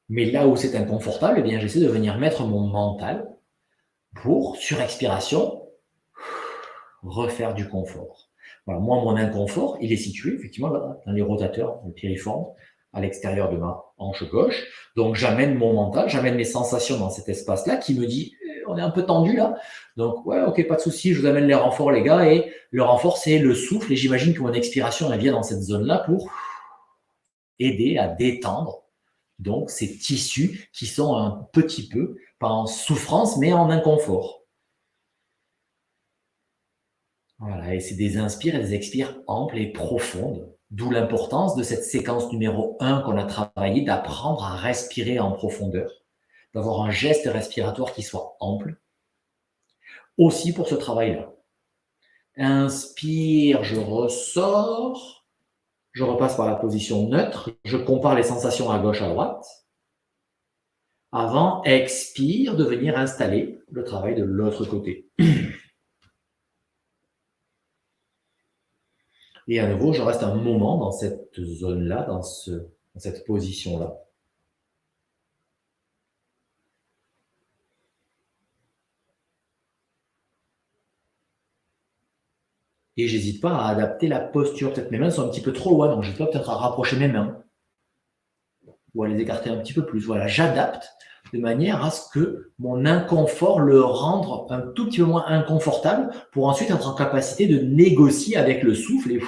Mais là où c'est inconfortable, eh bien, j'essaie de venir mettre mon mental pour, sur expiration, refaire du confort. Voilà, moi, mon inconfort, il est situé effectivement là, dans les rotateurs, le piriforme, à l'extérieur de ma hanche gauche. Donc, j'amène mon mental, j'amène mes sensations dans cet espace-là qui me dit on est un peu tendu là. Donc, ouais, ok, pas de souci, je vous amène les renforts, les gars. Et le renfort, c'est le souffle. Et j'imagine que mon expiration, elle vient dans cette zone-là pour aider à détendre donc ces tissus qui sont un petit peu, pas en souffrance, mais en inconfort. Voilà, et c'est des inspires et des expires amples et profondes, d'où l'importance de cette séquence numéro 1 qu'on a travaillé, d'apprendre à respirer en profondeur, d'avoir un geste respiratoire qui soit ample, aussi pour ce travail-là. Inspire, je ressors, je repasse par la position neutre, je compare les sensations à gauche, à droite. Avant, expire, de venir installer le travail de l'autre côté. Et à nouveau, je reste un moment dans cette zone-là, dans cette position-là. Et j'hésite pas à adapter la posture. Peut-être mes mains sont un petit peu trop loin, donc j'hésite pas peut-être à rapprocher mes mains ou à les écarter un petit peu plus. Voilà, j'adapte de manière à ce que mon inconfort le rende un tout petit peu moins inconfortable pour ensuite être en capacité de négocier avec le souffle et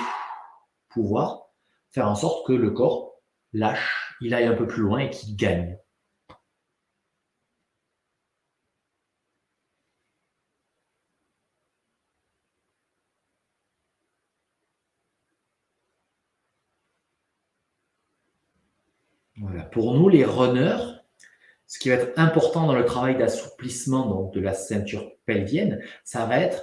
pouvoir faire en sorte que le corps lâche, il aille un peu plus loin et qu'il gagne. Voilà. Pour nous, les runners, ce qui va être important dans le travail d'assouplissement donc de la ceinture pelvienne, ça va être,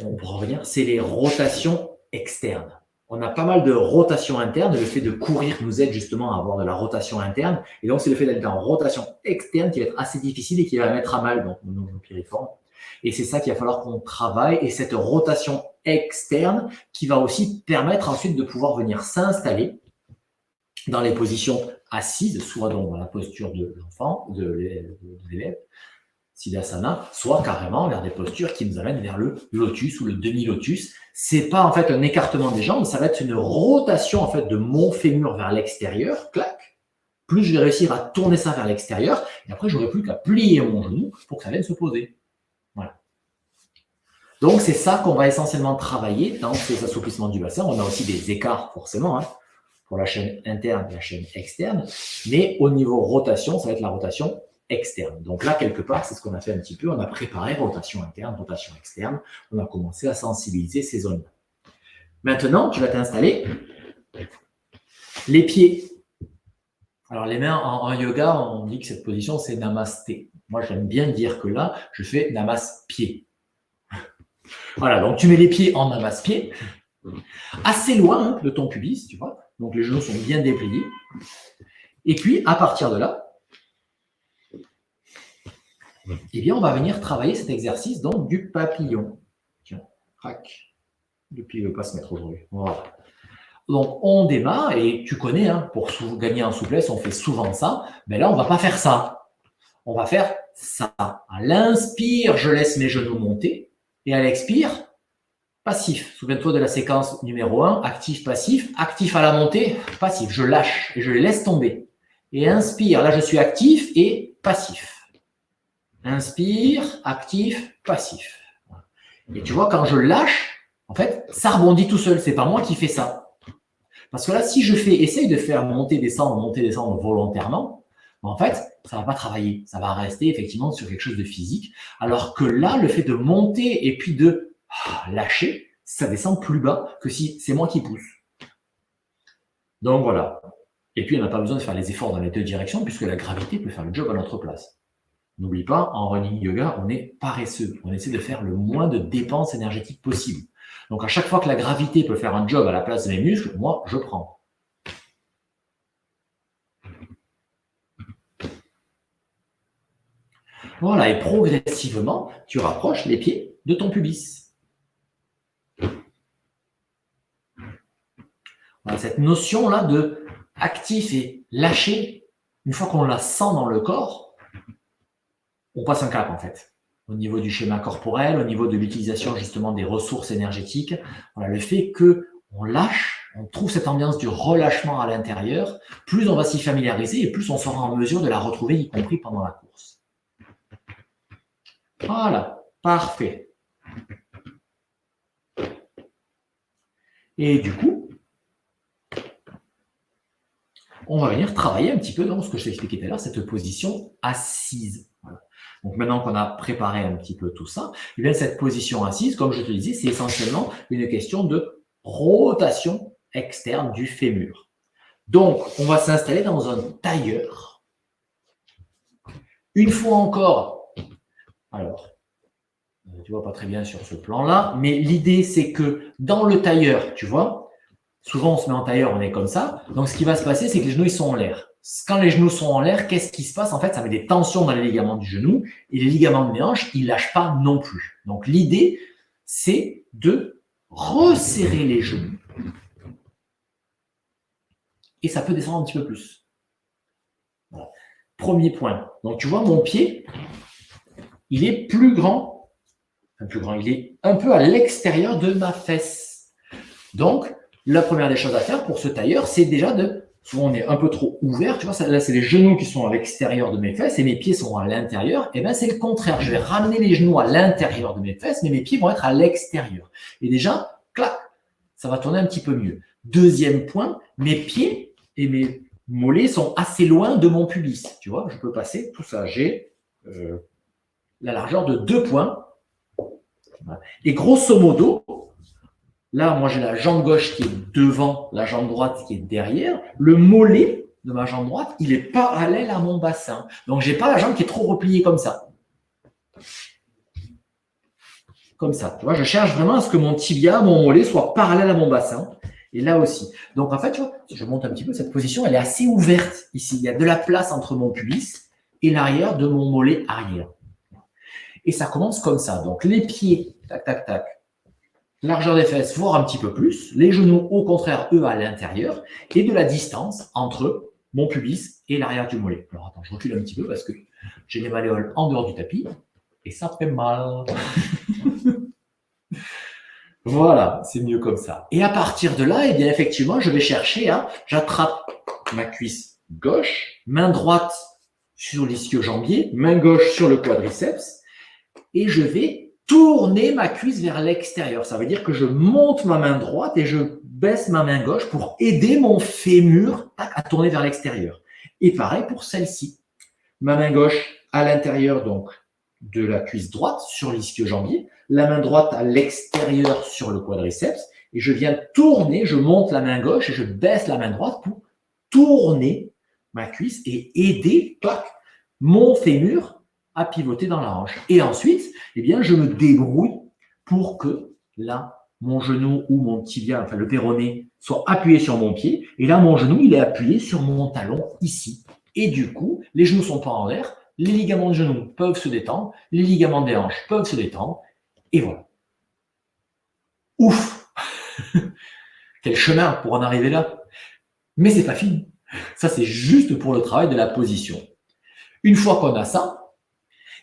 on pourra revenir, c'est les rotations externes. On a pas mal de rotations internes. Le fait de courir nous aide justement à avoir de la rotation interne. Et donc, c'est le fait d'être en rotation externe qui va être assez difficile et qui va mettre à mal donc, nos piriformes. Et c'est ça qu'il va falloir qu'on travaille, et cette rotation externe qui va aussi permettre ensuite de pouvoir venir s'installer dans les positions assises, soit donc dans la posture de l'enfant, de l'élève, Siddhasana, soit carrément vers des postures qui nous amènent vers le lotus ou le demi-lotus. C'est pas en fait un écartement des jambes, ça va être une rotation en fait de mon fémur vers l'extérieur, clac. Plus je vais réussir à tourner ça vers l'extérieur, et après j'aurai plus qu'à plier mon genou pour que ça vienne se poser. Voilà. Donc c'est ça qu'on va essentiellement travailler dans ces assouplissements du bassin. On a aussi des écarts forcément, hein, pour la chaîne interne et la chaîne externe, mais au niveau rotation, ça va être la rotation externe. Donc là, quelque part, c'est ce qu'on a fait un petit peu. On a préparé rotation interne, rotation externe. On a commencé à sensibiliser ces zones-là. Maintenant, tu vas t'installer les pieds. Alors, les mains en yoga, on dit que cette position, c'est namasté. Moi, j'aime bien dire que là, je fais namas-pied. Voilà, donc tu mets les pieds en namas-pied, assez loin de ton pubis, tu vois. Donc, les genoux sont bien dépliés. Et puis, à partir de là, eh bien, on va venir travailler cet exercice donc du papillon. Tiens, crac. Le pied ne veut pas se mettre aujourd'hui. Voilà. Donc, on démarre, et tu connais, hein, pour gagner en souplesse, on fait souvent ça. Mais là, on ne va pas faire ça. On va faire ça. À l'inspire, je laisse mes genoux monter. Et à l'expire, passif. Souviens-toi de la séquence numéro 1, actif, passif. Actif à la montée, passif. Je lâche et je les laisse tomber. Et inspire, là, je suis actif et passif. Inspire, actif, passif. Et tu vois, quand je lâche, en fait, ça rebondit tout seul. C'est pas moi qui fais ça. Parce que là, si je essaye de faire monter, descendre volontairement, en fait, ça va pas travailler. Ça va rester effectivement sur quelque chose de physique. Alors que là, le fait de monter et puis de lâcher, ça descend plus bas que si c'est moi qui pousse. Donc voilà. Et puis, on n'a pas besoin de faire les efforts dans les deux directions puisque la gravité peut faire le job à notre place. N'oublie pas, en running yoga, on est paresseux. On essaie de faire le moins de dépenses énergétiques possible. Donc, à chaque fois que la gravité peut faire un job à la place de mes muscles, moi, je prends. Voilà, et progressivement, tu rapproches les pieds de ton pubis. Voilà, cette notion-là de actif et lâché, une fois qu'on la sent dans le corps, on passe un cap en fait, au niveau du schéma corporel, au niveau de l'utilisation justement des ressources énergétiques. Voilà, le fait qu'on lâche, on trouve cette ambiance du relâchement à l'intérieur, plus on va s'y familiariser et plus on sera en mesure de la retrouver, y compris pendant la course. Voilà, parfait. Et du coup, on va venir travailler un petit peu dans ce que je t'ai expliqué tout à l'heure, cette position assise. Voilà. Donc maintenant qu'on a préparé un petit peu tout ça, eh bien cette position assise, comme je te disais, c'est essentiellement une question de rotation externe du fémur. Donc, on va s'installer dans un tailleur. Une fois encore, alors, tu vois pas très bien sur ce plan-là, mais l'idée c'est que dans le tailleur, tu vois, souvent on se met en tailleur, on est comme ça, donc ce qui va se passer, c'est que les genoux ils sont en l'air. Quand les genoux sont en l'air, qu'est-ce qui se passe? En fait, ça met des tensions dans les ligaments du genou et les ligaments de mes hanches, ils ne lâchent pas non plus. Donc, l'idée, c'est de resserrer les genoux. Et ça peut descendre un petit peu plus. Voilà. Premier point. Donc, tu vois, mon pied, il est plus grand. Enfin, plus grand, il est un peu à l'extérieur de ma fesse. Donc, la première des choses à faire pour ce tailleur, c'est déjà de... Souvent, on est un peu trop ouvert. Tu vois, là, c'est les genoux qui sont à l'extérieur de mes fesses et mes pieds sont à l'intérieur. Et bien, c'est le contraire. Je vais ramener les genoux à l'intérieur de mes fesses, mais mes pieds vont être à l'extérieur. Et déjà, clac, ça va tourner un petit peu mieux. Deuxième point, mes pieds et mes mollets sont assez loin de mon pubis. Tu vois, je peux passer tout ça. J'ai la largeur de 2 points. Et grosso modo, là, moi, j'ai la jambe gauche qui est devant, la jambe droite qui est derrière. Le mollet de ma jambe droite, il est parallèle à mon bassin. Donc, je n'ai pas la jambe qui est trop repliée comme ça. Comme ça. Tu vois, je cherche vraiment à ce que mon tibia, mon mollet soit parallèle à mon bassin. Et là aussi. Donc, en fait, tu vois, si je monte un petit peu, cette position, elle est assez ouverte ici. Il y a de la place entre mon pubis et l'arrière de mon mollet arrière. Et ça commence comme ça. Donc, les pieds, tac, tac, tac, largeur des fesses, voire un petit peu plus. Les genoux, au contraire, eux, à l'intérieur. Et de la distance entre mon pubis et l'arrière du mollet. Alors, attends, je recule un petit peu parce que j'ai les malléoles en dehors du tapis. Et ça fait mal. Voilà, c'est mieux comme ça. Et à partir de là, eh bien, effectivement, je vais chercher j'attrape ma cuisse gauche, main droite sur l'ischio-jambier, main gauche sur le quadriceps, et je vais tourner ma cuisse vers l'extérieur. Ça veut dire que je monte ma main droite et je baisse ma main gauche pour aider mon fémur à tourner vers l'extérieur. Et pareil pour celle-ci. Ma main gauche à l'intérieur, donc, de la cuisse droite sur l'ischio-jambier, la main droite à l'extérieur sur le quadriceps, et je viens tourner, je monte la main gauche et je baisse la main droite pour tourner ma cuisse et aider mon fémur à pivoter dans la hanche. Et ensuite, eh bien, je me débrouille pour que là, mon genou ou mon tibia, enfin le péroné, soit appuyé sur mon pied, et là, mon genou, il est appuyé sur mon talon ici. Et du coup, les genoux ne sont pas en l'air, les ligaments de genoux peuvent se détendre, les ligaments des hanches peuvent se détendre, et voilà. Ouf! Quel chemin pour en arriver là! Mais c'est pas fini. Ça, c'est juste pour le travail de la position. Une fois qu'on a ça,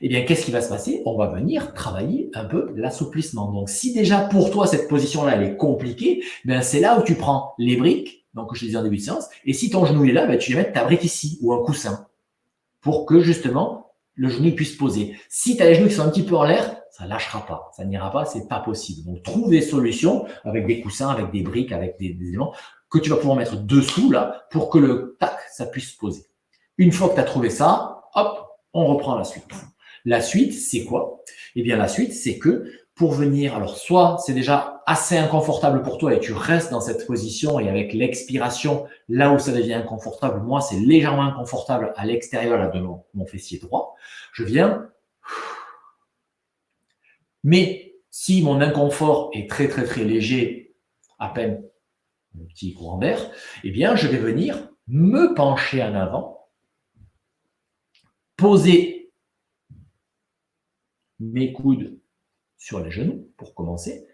eh bien, qu'est-ce qui va se passer? On va venir travailler un peu l'assouplissement. Donc, si déjà pour toi, cette position-là, elle est compliquée, ben, c'est là où tu prends les briques, donc je te disais en début de séance, et si ton genou est là, ben, tu vas mettre ta brique ici, ou un coussin, pour que justement, le genou puisse poser. Si tu as les genoux qui sont un petit peu en l'air, ça ne lâchera pas, ça n'ira pas, c'est pas possible. Donc, trouve des solutions avec des coussins, avec des briques, avec des éléments que tu vas pouvoir mettre dessous, là, pour que le tac, ça puisse se poser. Une fois que tu as trouvé ça, hop, on reprend la suite. La suite, c'est quoi? Eh bien, la suite, c'est que pour venir, alors soit c'est déjà assez inconfortable pour toi et tu restes dans cette position et avec l'expiration, là où ça devient inconfortable, moi, c'est légèrement inconfortable à l'extérieur là, de mon fessier droit. Je viens. Mais si mon inconfort est très, très, très léger, à peine un petit courant d'air, eh bien, je vais venir me pencher en avant, poser mes coudes sur les genoux pour commencer.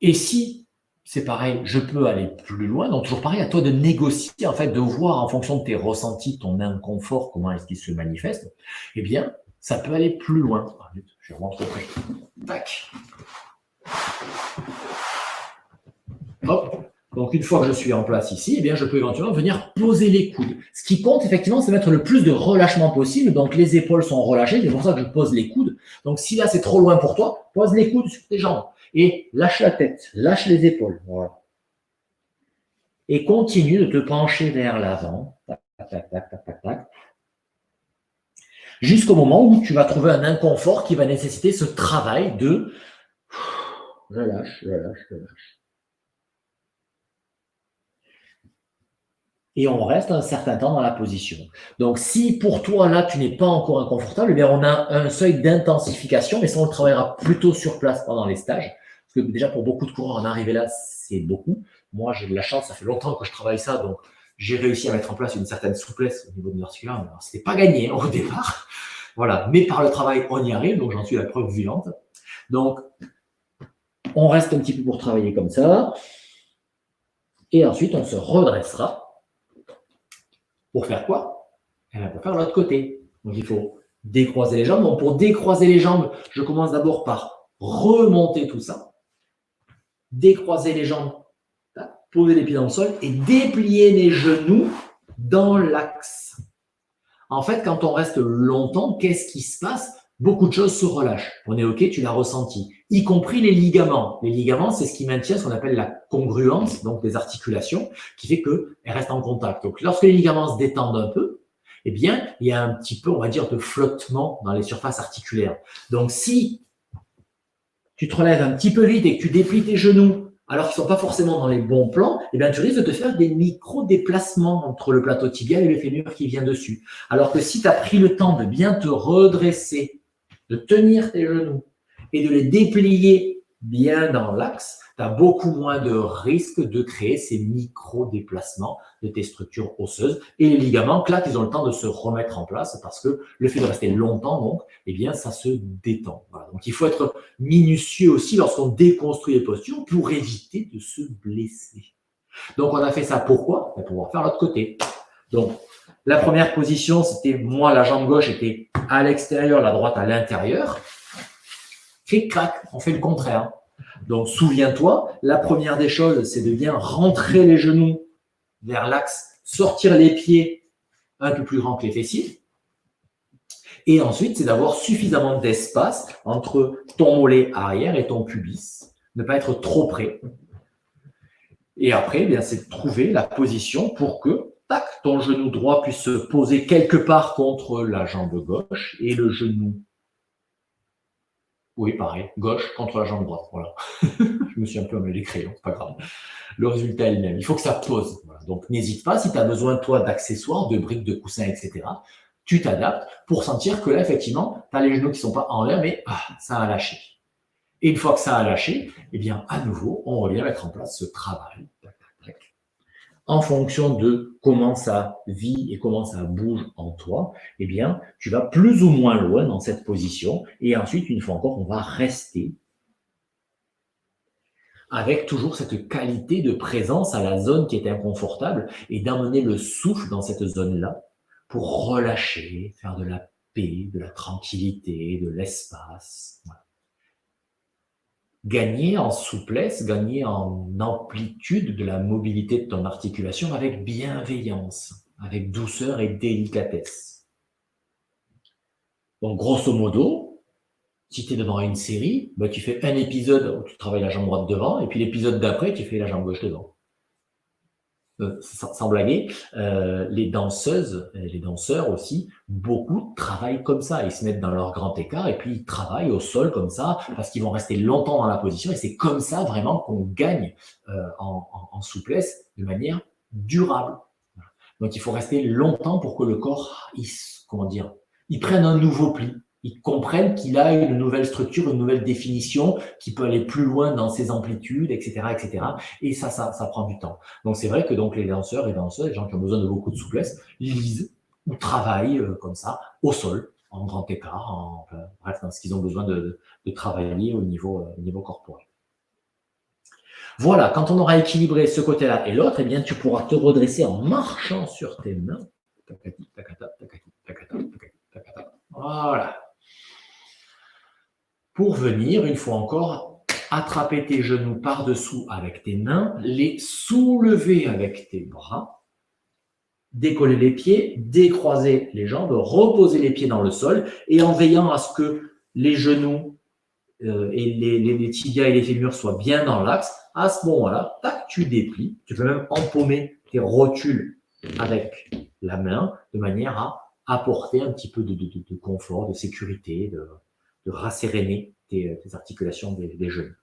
Et si c'est pareil, je peux aller plus loin. Donc, toujours pareil, à toi de négocier, en fait, de voir en fonction de tes ressentis, ton inconfort, comment est-ce qu'il se manifeste. Eh bien, ça peut aller plus loin. Je vais rentrer près. Tac. Hop. Donc, une fois que je suis en place ici, eh bien, je peux éventuellement venir poser les coudes. Ce qui compte, effectivement, c'est mettre le plus de relâchement possible. Donc, les épaules sont relâchées. C'est pour ça que je pose les coudes. Donc, si là, c'est trop loin pour toi, pose les coudes sur tes jambes. Et lâche la tête, lâche les épaules. Voilà. Et continue de te pencher vers l'avant. Tac, tac, tac, tac, tac, tac. Jusqu'au moment où tu vas trouver un inconfort qui va nécessiter ce travail de je lâche, je lâche, je lâche. Et on reste un certain temps dans la position. Donc, si pour toi, là, tu n'es pas encore inconfortable, eh bien, on a un seuil d'intensification, mais ça, on le travaillera plutôt sur place pendant les stages. Parce que déjà, pour beaucoup de coureurs, en arriver là, c'est beaucoup. Moi, j'ai de la chance, ça fait longtemps que je travaille ça, donc j'ai réussi à mettre en place une certaine souplesse au niveau de l'articulaire. Alors, c'était pas gagné au départ. Voilà. Mais par le travail, on y arrive, donc j'en suis la preuve vivante. Donc, on reste un petit peu pour travailler comme ça. Et ensuite, on se redressera. Pour faire quoi? Pour faire l'autre côté. Donc, il faut décroiser les jambes. Donc, pour décroiser les jambes, je commence d'abord par remonter tout ça. Décroiser les jambes, poser les pieds dans le sol et déplier les genoux dans l'axe. En fait, quand on reste longtemps, qu'est-ce qui se passe? Beaucoup de choses se relâchent. On est OK, tu l'as ressenti. Y compris les ligaments. Les ligaments, c'est ce qui maintient ce qu'on appelle la congruence, donc les articulations, qui fait qu'elles restent en contact. Donc, lorsque les ligaments se détendent un peu, eh bien, il y a un petit peu, on va dire, de flottement dans les surfaces articulaires. Donc, si tu te relèves un petit peu vite et que tu déplies tes genoux alors qu'ils ne sont pas forcément dans les bons plans, eh bien, tu risques de te faire des micro-déplacements entre le plateau tibial et le fémur qui vient dessus. Alors que si tu as pris le temps de bien te redresser, de tenir tes genoux et de les déplier bien dans l'axe, tu as beaucoup moins de risques de créer ces micro-déplacements de tes structures osseuses. Et les ligaments, clac, ils ont le temps de se remettre en place parce que le fait de rester longtemps, donc, eh bien, ça se détend. Voilà. Donc, il faut être minutieux aussi lorsqu'on déconstruit les postures pour éviter de se blesser. Donc, on a fait ça pourquoi? Pour pouvoir faire l'autre côté. Donc, la première position, c'était moi, la jambe gauche était à l'extérieur, la droite à l'intérieur. Clic-clac, on fait le contraire. Donc, souviens-toi, la première des choses, c'est de bien rentrer les genoux vers l'axe, sortir les pieds un peu plus grands que les fessiers. Et ensuite, c'est d'avoir suffisamment d'espace entre ton mollet arrière et ton pubis. Ne pas être trop près. Et après, eh bien, c'est de trouver la position pour que tac, ton genou droit puisse se poser quelque part contre la jambe gauche et le genou. Oui, pareil, gauche contre la jambe droite. Voilà. Je me suis un peu emmêlé les crayons, c'est pas grave. Le résultat est le même. Il faut que ça pose. Voilà. Donc, n'hésite pas, si tu as besoin, toi, d'accessoires, de briques, de coussins, etc., tu t'adaptes pour sentir que là, effectivement, tu as les genoux qui ne sont pas en l'air, mais ça a lâché. Et une fois que ça a lâché, eh bien, à nouveau, on revient mettre en place ce travail. En fonction de comment ça vit et comment ça bouge en toi, eh bien, tu vas plus ou moins loin dans cette position. Et ensuite, une fois encore, on va rester avec toujours cette qualité de présence à la zone qui est inconfortable et d'amener le souffle dans cette zone-là pour relâcher, faire de la paix, de la tranquillité, de l'espace. Voilà. Gagner en souplesse, gagner en amplitude de la mobilité de ton articulation avec bienveillance, avec douceur et délicatesse. Donc, grosso modo, si tu es devant une série, bah, tu fais un épisode où tu travailles la jambe droite devant, et puis l'épisode d'après, tu fais la jambe gauche devant. Sans blaguer, les danseuses, les danseurs aussi, beaucoup travaillent comme ça. Ils se mettent dans leur grand écart et puis ils travaillent au sol comme ça parce qu'ils vont rester longtemps dans la position et c'est comme ça vraiment qu'on gagne en souplesse de manière durable. Donc il faut rester longtemps pour que le corps, il prenne un nouveau pli. Ils comprennent qu'il a une nouvelle structure, une nouvelle définition, qui peut aller plus loin dans ses amplitudes, etc., etc. Et ça prend du temps. Donc, c'est vrai que donc, les danseurs et danseuses, les gens qui ont besoin de beaucoup de souplesse, lisent ou travaillent comme ça, au sol, en grand écart, bref, dans ce qu'ils ont besoin de travailler au niveau corporel. Voilà, quand on aura équilibré ce côté-là et l'autre, eh bien, tu pourras te redresser en marchant sur tes mains. Voilà. Pour venir, une fois encore, attraper tes genoux par-dessous avec tes mains, les soulever avec tes bras, décoller les pieds, décroiser les jambes, reposer les pieds dans le sol et en veillant à ce que les genoux et les tibias et les fémurs soient bien dans l'axe, à ce moment-là, tac, tu déplies. Tu peux même empaumer tes rotules avec la main de manière à apporter un petit peu de confort, de sécurité, de rasséréner tes articulations des genoux.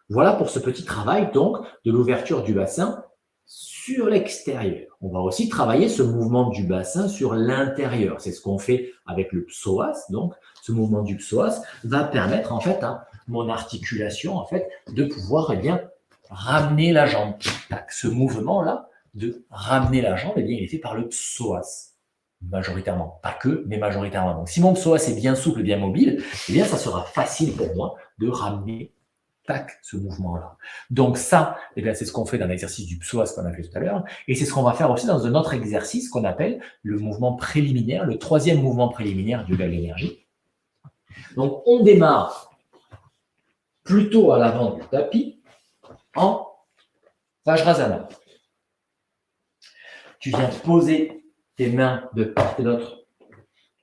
Voilà pour ce petit travail donc de l'ouverture du bassin sur l'extérieur. On va aussi travailler ce mouvement du bassin sur l'intérieur. C'est ce qu'on fait avec le psoas. Donc, ce mouvement du psoas va permettre en fait à mon articulation en fait de pouvoir ramener la jambe. Ce mouvement-là de ramener la jambe, il est fait par le psoas. Majoritairement, pas que, mais majoritairement. Donc, si mon psoas est bien souple et bien mobile, ça sera facile pour moi de ramener ce mouvement-là. Donc ça, c'est ce qu'on fait dans l'exercice du psoas qu'on a fait tout à l'heure, et c'est ce qu'on va faire aussi dans un autre exercice qu'on appelle le mouvement préliminaire, le troisième mouvement préliminaire du yoga de l'énergie. Donc, on démarre plutôt à l'avant du tapis en Vajrasana. Tu viens poser tes mains de part et d'autre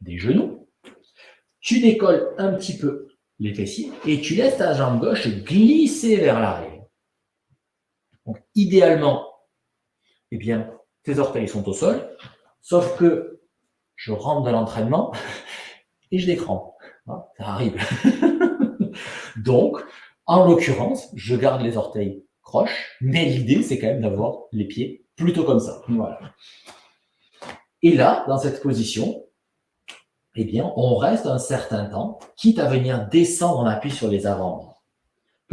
des genoux. Tu décolles un petit peu les fessiers et tu laisses ta jambe gauche glisser vers l'arrière. Donc, idéalement, tes orteils sont au sol, sauf que je rentre dans l'entraînement et je décrampe. Ça arrive. Donc, en l'occurrence, je garde les orteils croches, mais l'idée, c'est quand même d'avoir les pieds plutôt comme ça. Voilà. Et là, dans cette position, on reste un certain temps, quitte à venir descendre en appui sur les avant-bras.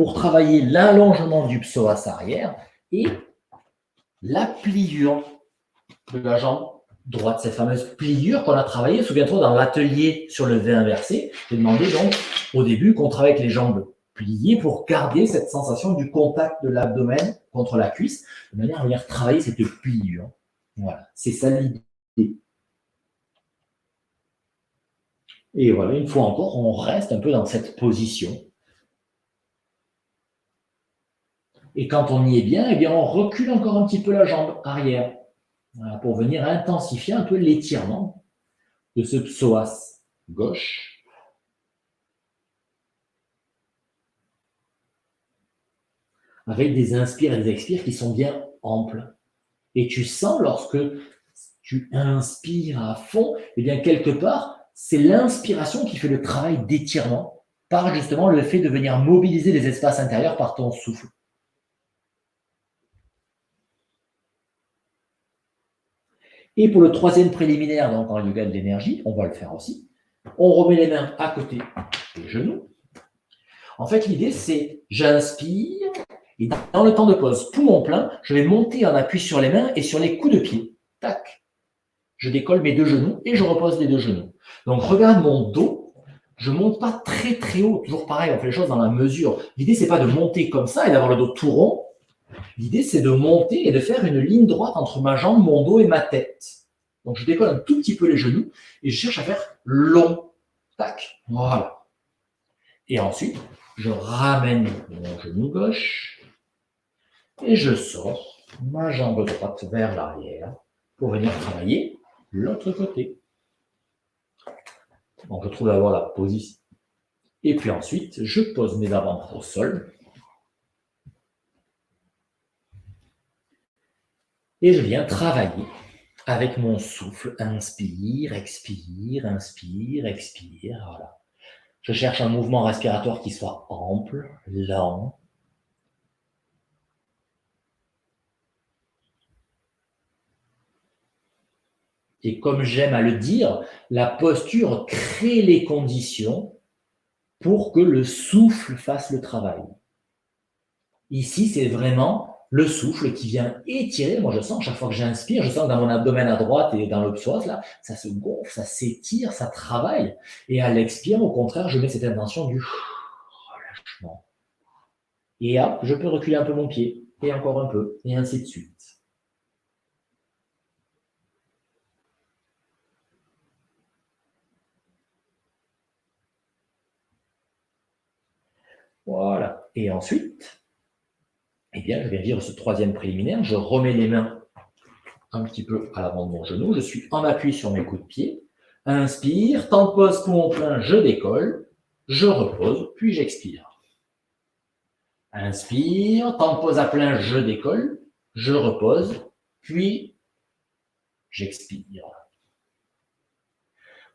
pour travailler l'allongement du psoas arrière et la pliure de la jambe droite, cette fameuse pliure qu'on a travaillée. Souviens-toi, dans l'atelier sur le V inversé, j'ai demandé donc au début qu'on travaille avec les jambes pliées pour garder cette sensation du contact de l'abdomen contre la cuisse, de manière à venir travailler cette pliure. Voilà, c'est ça l'idée. Et voilà, une fois encore, on reste un peu dans cette position. Et quand on y est bien, eh bien, on recule encore un petit peu la jambe arrière. Voilà, pour venir intensifier un peu l'étirement de ce psoas gauche. Avec des inspires et des expires qui sont bien amples. Et tu sens lorsque tu inspires à fond, eh bien, quelque part, c'est l'inspiration qui fait le travail d'étirement par justement le fait de venir mobiliser les espaces intérieurs par ton souffle. Et pour le troisième préliminaire, donc en yoga de l'énergie, on va le faire aussi. On remet les mains à côté des genoux. En fait, l'idée, c'est j'inspire et dans le temps de pause, poumon plein, je vais monter en appui sur les mains et sur les coups de pied. Tac. Je décolle mes deux genoux et je repose les deux genoux. Donc, regarde mon dos. Je ne monte pas très très haut. Toujours pareil, on fait les choses dans la mesure. L'idée, c'est pas de monter comme ça et d'avoir le dos tout rond. L'idée, c'est de monter et de faire une ligne droite entre ma jambe, mon dos et ma tête. Donc, je décolle un tout petit peu les genoux et je cherche à faire long. Tac. Voilà. Et ensuite, je ramène mon genou gauche et je sors ma jambe droite vers l'arrière pour venir travailler l'autre côté. Donc, je trouve d'abord la position. Et puis ensuite, je pose mes avant-bras au sol. Et je viens travailler avec mon souffle. Inspire, expire, inspire, expire. Voilà. Je cherche un mouvement respiratoire qui soit ample, lent. Et comme j'aime à le dire, la posture crée les conditions pour que le souffle fasse le travail. Ici, c'est vraiment le souffle qui vient étirer. Moi, je sens, chaque fois que j'inspire, je sens que dans mon abdomen à droite et dans le psoas, là, ça se gonfle, ça s'étire, ça travaille. Et à l'expire, au contraire, je mets cette intention du relâchement. Et hop, je peux reculer un peu mon pied, et encore un peu, et ainsi de suite. Voilà. Et ensuite, eh bien, je vais vivre ce troisième préliminaire. Je remets les mains un petit peu à l'avant de mon genou. Je suis en appui sur mes coups de pied. Inspire, temps de pause, poumon plein, je décolle. Je repose, puis j'expire. Inspire, temps de pause à plein, je décolle. Je repose, puis j'expire.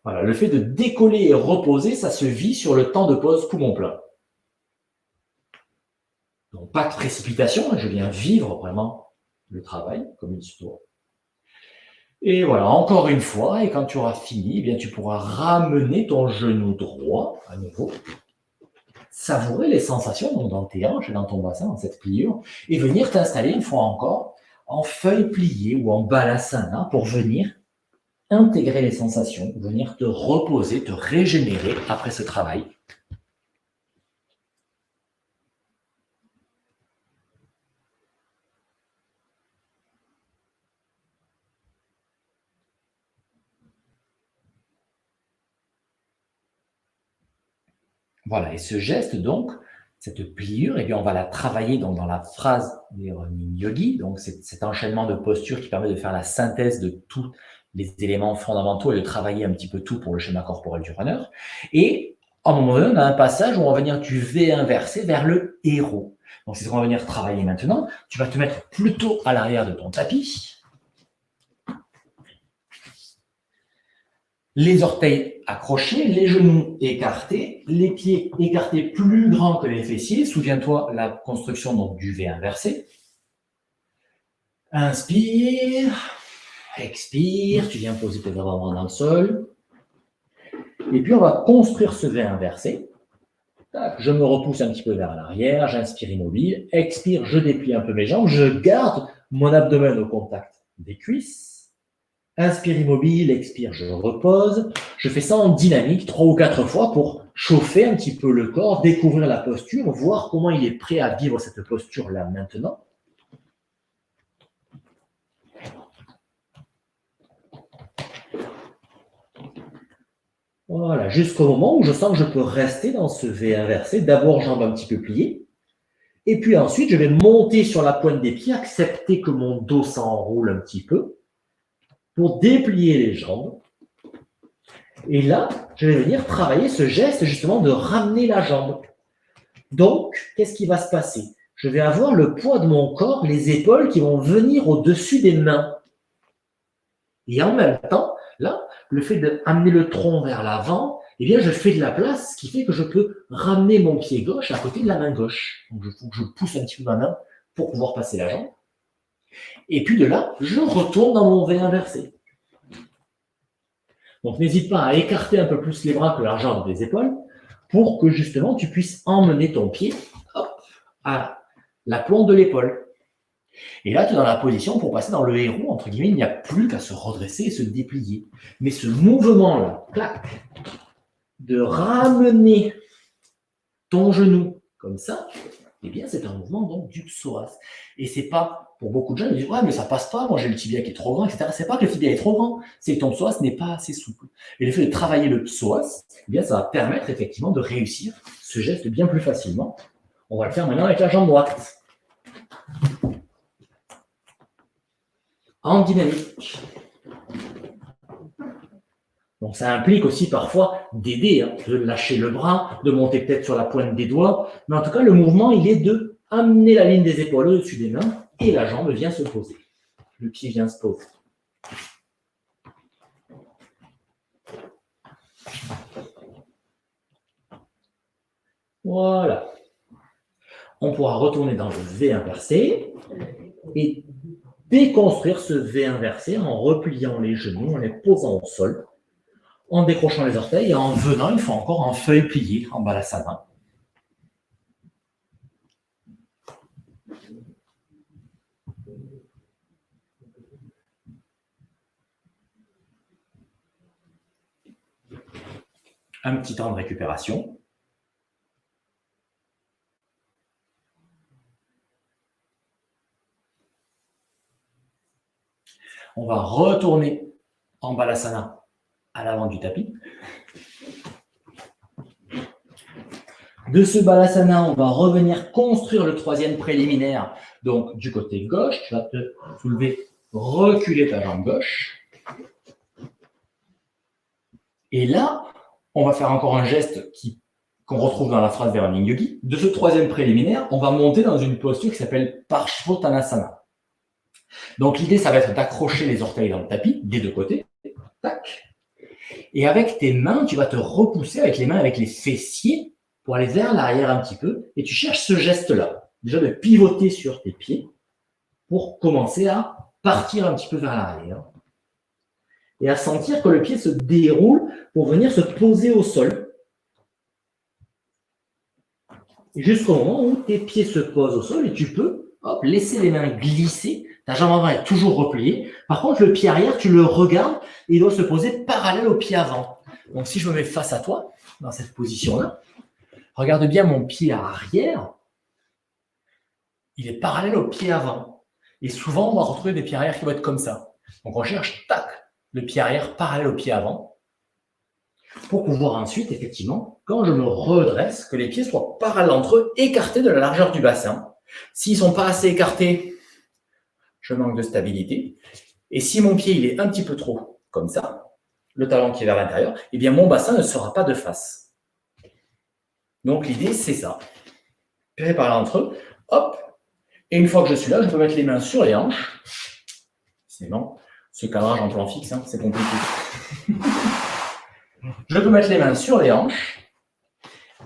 Voilà, le fait de décoller et reposer, ça se vit sur le temps de pause poumon plein. Donc, pas de précipitation, je viens vivre vraiment le travail comme il se doit. Et voilà, encore une fois, et quand tu auras fini, eh bien, tu pourras ramener ton genou droit à nouveau, savourer les sensations dans tes hanches et dans ton bassin, dans cette pliure, et venir t'installer une fois encore en feuille pliée ou en balasana pour venir intégrer les sensations, venir te reposer, te régénérer après ce travail. Voilà, et ce geste donc, cette pliure, eh bien, on va la travailler donc dans la phrase des running yogi, donc c'est cet enchaînement de postures qui permet de faire la synthèse de tous les éléments fondamentaux et de travailler un petit peu tout pour le schéma corporel du runner. Et à un moment donné, on a un passage où on va venir du V inversé vers le héros. Donc c'est ce qu'on va venir travailler maintenant. Tu vas te mettre plutôt à l'arrière de ton tapis. Les orteils accrochés, les genoux écartés, les pieds écartés plus grands que les fessiers. Souviens-toi la construction donc, du V inversé. Inspire, expire, tu viens poser tes avant-bras dans le sol. Et puis on va construire ce V inversé Tac, je me repousse un petit peu vers l'arrière, j'inspire immobile, expire, je déplie un peu mes jambes, je garde mon abdomen au contact des cuisses. Inspire immobile, expire, je repose. Je fais ça en dynamique 3 ou 4 fois pour chauffer un petit peu le corps, découvrir la posture, voir comment il est prêt à vivre cette posture-là maintenant. Voilà, jusqu'au moment où je sens que je peux rester dans ce V inversé, d'abord jambes un petit peu pliées, et puis ensuite je vais monter sur la pointe des pieds, accepter que mon dos s'enroule un petit peu, pour déplier les jambes. Et là, je vais venir travailler ce geste justement de ramener la jambe. Donc, qu'est-ce qui va se passer? Je vais avoir le poids de mon corps, les épaules qui vont venir au-dessus des mains. Et en même temps, là, le fait d'amener le tronc vers l'avant, eh bien, je fais de la place, ce qui fait que je peux ramener mon pied gauche à côté de la main gauche. Donc, il faut que je pousse un petit peu ma main pour pouvoir passer la jambe. Et puis de là, je retourne dans mon V inversé. Donc, n'hésite pas à écarter un peu plus les bras que la jambe des épaules pour que justement tu puisses emmener ton pied à la plante de l'épaule. Et là, tu es dans la position pour passer dans le héros, entre guillemets, il n'y a plus qu'à se redresser et se déplier. Mais ce mouvement-là, clac, de ramener ton genou comme ça, eh bien, c'est un mouvement donc du psoas. Et c'est pas, pour beaucoup de gens, ils disent, ouais, mais ça passe pas, moi j'ai le tibia qui est trop grand, etc. C'est pas que le tibia est trop grand, c'est que ton psoas n'est pas assez souple. Et le fait de travailler le psoas, eh bien, ça va permettre effectivement de réussir ce geste bien plus facilement. On va le faire maintenant avec la jambe droite. En dynamique. Donc ça implique aussi parfois d'aider, de lâcher le bras, de monter peut-être sur la pointe des doigts. Mais en tout cas, le mouvement, il est de amener la ligne des épaules au-dessus des mains et la jambe vient se poser. Le pied vient se poser. Voilà. On pourra retourner dans le V inversé et déconstruire ce V inversé en repliant les genoux, en les posant au sol, en décrochant les orteils et en venant une fois encore en feuille pliée, en balasana. Un petit temps de récupération. On va retourner en balasana à l'avant du tapis. De ce balasana, on va revenir construire le troisième préliminaire. Donc, du côté gauche, tu vas te soulever, reculer ta jambe gauche. Et là, on va faire encore un geste qu'on retrouve dans la phrase des Running Yogi. De ce troisième préliminaire, on va monter dans une posture qui s'appelle Parshvottanasana. Donc, l'idée, ça va être d'accrocher les orteils dans le tapis, des deux côtés. Tac. Et avec tes mains, tu vas te repousser avec les mains, avec les fessiers, pour aller vers l'arrière un petit peu. Et tu cherches ce geste-là. Déjà de pivoter sur tes pieds pour commencer à partir un petit peu vers l'arrière. Et à sentir que le pied se déroule pour venir se poser au sol. Et jusqu'au moment où tes pieds se posent au sol et tu peux laisser les mains glisser. Ta jambe avant est toujours repliée. Par contre, le pied arrière, tu le regardes et il doit se poser parallèle au pied avant. Donc, si je me mets face à toi, dans cette position-là, regarde bien mon pied arrière. Il est parallèle au pied avant. Et souvent, on va retrouver des pieds arrière qui vont être comme ça. Donc, on cherche, tac, le pied arrière parallèle au pied avant, pour pouvoir ensuite, effectivement, quand je me redresse, que les pieds soient parallèles entre eux, écartés de la largeur du bassin. S'ils ne sont pas assez écartés, je manque de stabilité. Et si mon pied il est un petit peu trop comme ça, le talon qui est vers l'intérieur, eh bien mon bassin ne sera pas de face. Donc l'idée, c'est ça. Pieds parallèles entre eux, hop. Et une fois que je suis là, je peux mettre les mains sur les hanches. Sinon, ce cadrage en plan fixe, c'est compliqué. Je peux mettre les mains sur les hanches.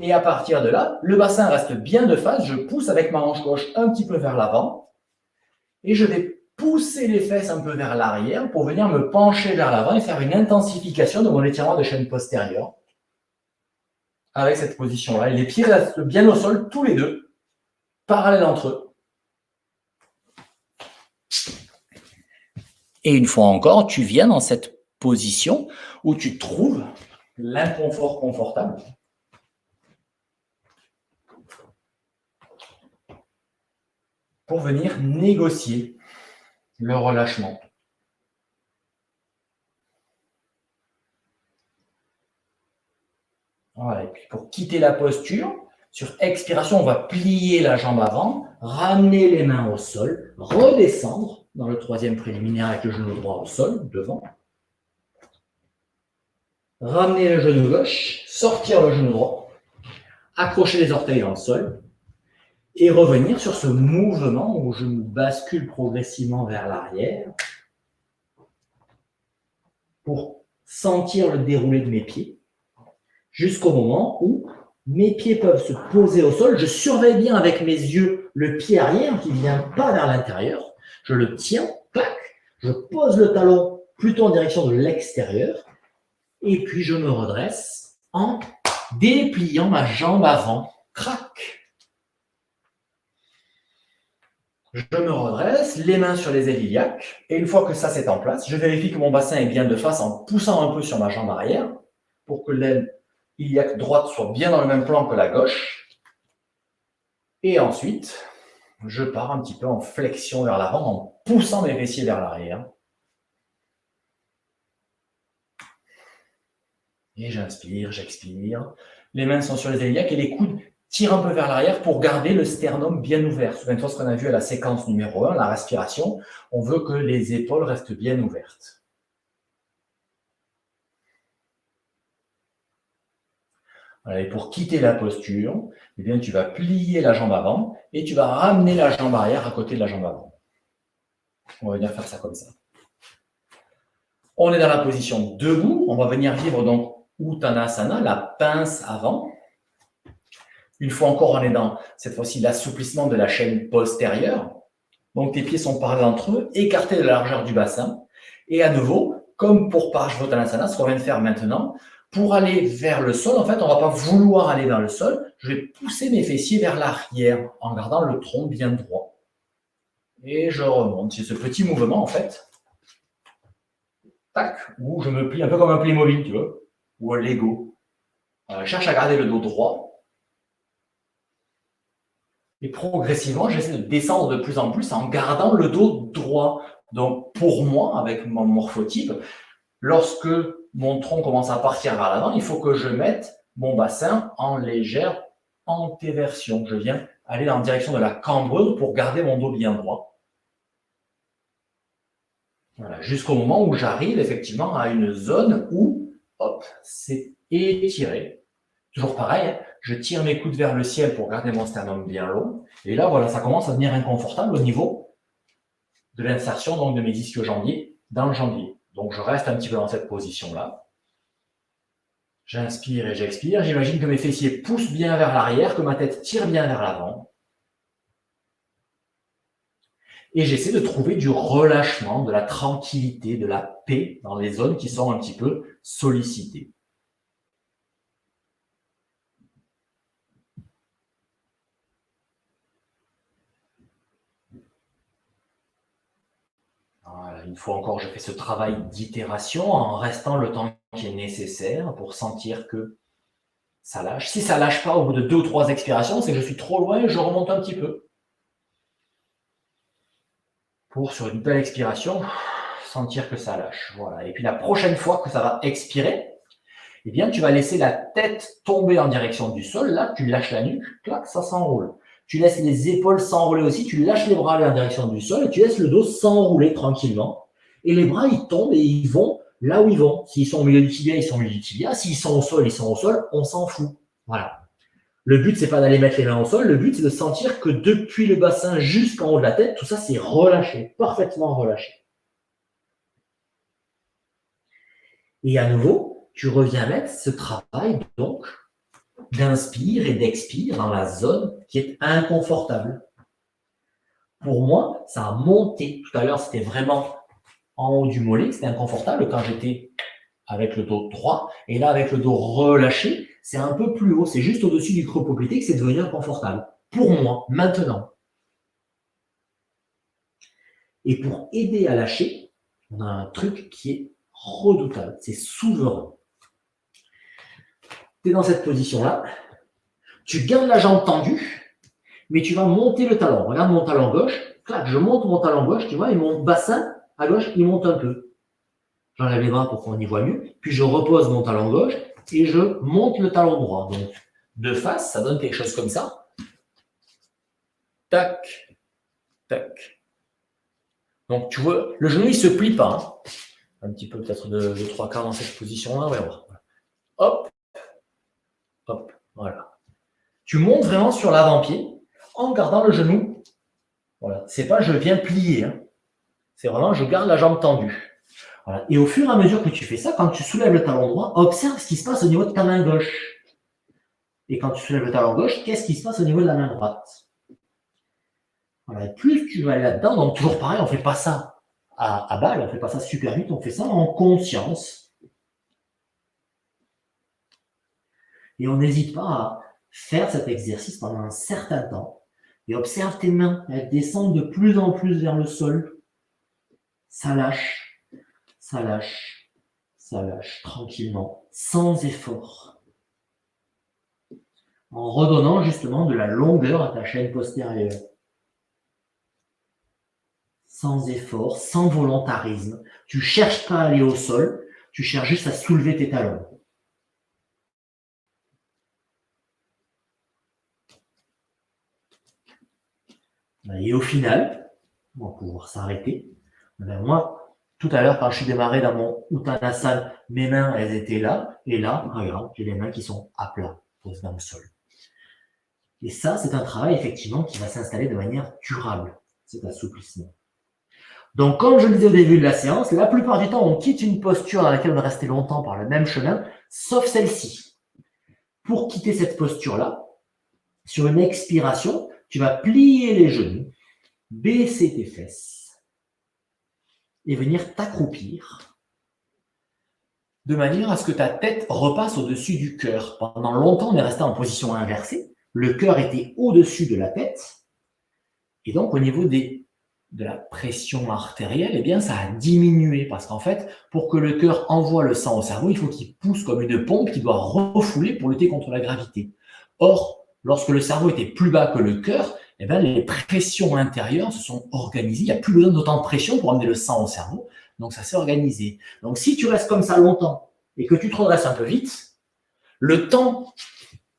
Et à partir de là, le bassin reste bien de face. Je pousse avec ma hanche gauche un petit peu vers l'avant. Et je vais pousser les fesses un peu vers l'arrière pour venir me pencher vers l'avant et faire une intensification de mon étirement de chaîne postérieure. avec cette position-là. Et les pieds restent bien au sol, tous les deux, parallèles entre eux. Et une fois encore, tu viens dans cette position où tu trouves l'inconfort confortable. Pour venir négocier le relâchement. Voilà. Et puis pour quitter la posture, sur expiration, on va plier la jambe avant, ramener les mains au sol, redescendre dans le troisième préliminaire avec le genou droit au sol, devant. Ramener le genou gauche, sortir le genou droit, accrocher les orteils dans le sol et revenir sur ce mouvement où je me bascule progressivement vers l'arrière pour sentir le déroulé de mes pieds jusqu'au moment où mes pieds peuvent se poser au sol. Je surveille bien avec mes yeux le pied arrière qui ne vient pas vers l'intérieur. Je le tiens, clac, je pose le talon plutôt en direction de l'extérieur et puis je me redresse en dépliant ma jambe avant. Crac. Je me redresse, les mains sur les aile iliaques et une fois que ça c'est en place, je vérifie que mon bassin est bien de face en poussant un peu sur ma jambe arrière pour que l'aile iliaque droite soit bien dans le même plan que la gauche. Et ensuite, je pars un petit peu en flexion vers l'avant en poussant mes fessiers vers l'arrière. Et j'inspire, j'expire. Les mains sont sur les aile iliaques et les coudes tirent un peu vers l'arrière pour garder le sternum bien ouvert. Souviens-toi ce qu'on a vu à la séquence numéro 1, la respiration. On veut que les épaules restent bien ouvertes. Voilà, et pour quitter la posture, eh bien, tu vas plier la jambe avant et tu vas ramener la jambe arrière à côté de la jambe avant. On va venir faire ça comme ça. On est dans la position debout. On va venir vivre donc Uttanasana, la pince avant. Une fois encore, on est dans cette fois-ci l'assouplissement de la chaîne postérieure. Donc tes pieds sont parallèles entre eux, écartés de la largeur du bassin. Et à nouveau, comme pour Parshvottanasana, ce qu'on vient de faire maintenant, pour aller vers le sol, en fait, on ne va pas vouloir aller vers le sol. Je vais pousser mes fessiers vers l'arrière en gardant le tronc bien droit. Et je remonte. C'est ce petit mouvement, en fait. Tac, où je me plie un peu comme un Playmobil, tu vois, ou un Lego. Je cherche à garder le dos droit. Et progressivement, j'essaie de descendre de plus en plus en gardant le dos droit. Donc, pour moi, avec mon morphotype, lorsque mon tronc commence à partir vers l'avant, il faut que je mette mon bassin en légère antéversion. Je viens aller dans la direction de la cambrure pour garder mon dos bien droit. Voilà, jusqu'au moment où j'arrive effectivement à une zone où, hop, c'est étiré. Toujours pareil, je tire mes coudes vers le ciel pour garder mon sternum bien long. Et là, voilà, ça commence à devenir inconfortable au niveau de l'insertion donc de mes ischio-jambiers dans le jambier. Donc, je reste un petit peu dans cette position-là. J'inspire et j'expire. J'imagine que mes fessiers poussent bien vers l'arrière, que ma tête tire bien vers l'avant. Et j'essaie de trouver du relâchement, de la tranquillité, de la paix dans les zones qui sont un petit peu sollicitées. Voilà, une fois encore, je fais ce travail d'itération en restant le temps qui est nécessaire pour sentir que ça lâche. Si ça ne lâche pas au bout de 2 ou 3 expirations, c'est que je suis trop loin et je remonte un petit peu. Pour, sur une belle expiration, sentir que ça lâche. Voilà. Et puis la prochaine fois que ça va expirer, eh bien, tu vas laisser la tête tomber en direction du sol. Là, tu lâches la nuque, clac, ça s'enroule. Tu laisses les épaules s'enrouler aussi, tu lâches les bras aller en direction du sol et tu laisses le dos s'enrouler tranquillement. Et les bras, ils tombent et ils vont là où ils vont. S'ils sont au milieu du tibia, ils sont au milieu du tibia. S'ils sont au sol, ils sont au sol. On s'en fout. Voilà. Le but, c'est pas d'aller mettre les mains au sol. Le but, c'est de sentir que depuis le bassin jusqu'en haut de la tête, tout ça, c'est relâché, parfaitement relâché. Et à nouveau, tu reviens mettre ce travail, donc, d'inspire et d'expire dans la zone qui est inconfortable. Pour moi, ça a monté. Tout à l'heure, c'était vraiment en haut du mollet, c'était inconfortable quand j'étais avec le dos droit. Et là, avec le dos relâché, c'est un peu plus haut. C'est juste au-dessus du creux poplité que c'est devenu inconfortable. Pour moi, maintenant. Et pour aider à lâcher, on a un truc qui est redoutable. C'est souverain. Tu es dans cette position-là. Tu gardes la jambe tendue, mais tu vas monter le talon. Regarde mon talon gauche. Clac, je monte mon talon gauche, tu vois, et mon bassin à gauche, il monte un peu. J'enlève les bras pour qu'on y voit mieux. Puis je repose mon talon gauche et je monte le talon droit. Donc, de face, ça donne quelque chose comme ça. Tac, tac. Donc, tu vois, le genou, il ne se plie pas. Hein. Un petit peu, peut-être de 3/4 dans cette position-là. Ouais, voilà. Hop, hop, voilà. Tu montes vraiment sur l'avant-pied en gardant le genou. Voilà. C'est pas je viens plier. Hein. C'est vraiment je garde la jambe tendue. Voilà. Et au fur et à mesure que tu fais ça, quand tu soulèves le talon droit, observe ce qui se passe au niveau de ta main gauche. Et quand tu soulèves le talon gauche, qu'est-ce qui se passe au niveau de la main droite? Voilà. Et plus tu vas aller là-dedans, donc toujours pareil, on ne fait pas ça à balle, on ne fait pas ça super vite, on fait ça en conscience. Et on n'hésite pas à faire cet exercice pendant un certain temps. Et observe tes mains, elles descendent de plus en plus vers le sol. Ça lâche, ça lâche, ça lâche tranquillement, sans effort. En redonnant justement de la longueur à ta chaîne postérieure. Sans effort, sans volontarisme. Tu ne cherches pas à aller au sol, tu cherches juste à soulever tes talons. Et au final, on va pouvoir s'arrêter. Moi, tout à l'heure, quand je suis démarré dans mon Uttanasana, mes mains, elles étaient là. Et là, regarde, j'ai les mains qui sont à plat, posées dans le sol. Et ça, c'est un travail, effectivement, qui va s'installer de manière durable, cet assouplissement. Donc, comme je le disais au début de la séance, la plupart du temps, on quitte une posture dans laquelle on est resté longtemps par le même chemin, sauf celle-ci. Pour quitter cette posture-là, sur une expiration, tu vas plier les genoux, baisser tes fesses et venir t'accroupir de manière à ce que ta tête repasse au-dessus du cœur. Pendant longtemps, on est resté en position inversée. Le cœur était au-dessus de la tête. Et donc, au niveau de la pression artérielle, eh bien, ça a diminué. Parce qu'en fait, pour que le cœur envoie le sang au cerveau, il faut qu'il pousse comme une pompe qui doit refouler pour lutter contre la gravité. Or, lorsque le cerveau était plus bas que le cœur, eh bien, les pressions intérieures se sont organisées. Il n'y a plus besoin d'autant de pression pour amener le sang au cerveau. Donc, ça s'est organisé. Donc, si tu restes comme ça longtemps et que tu te redresses un peu vite, le temps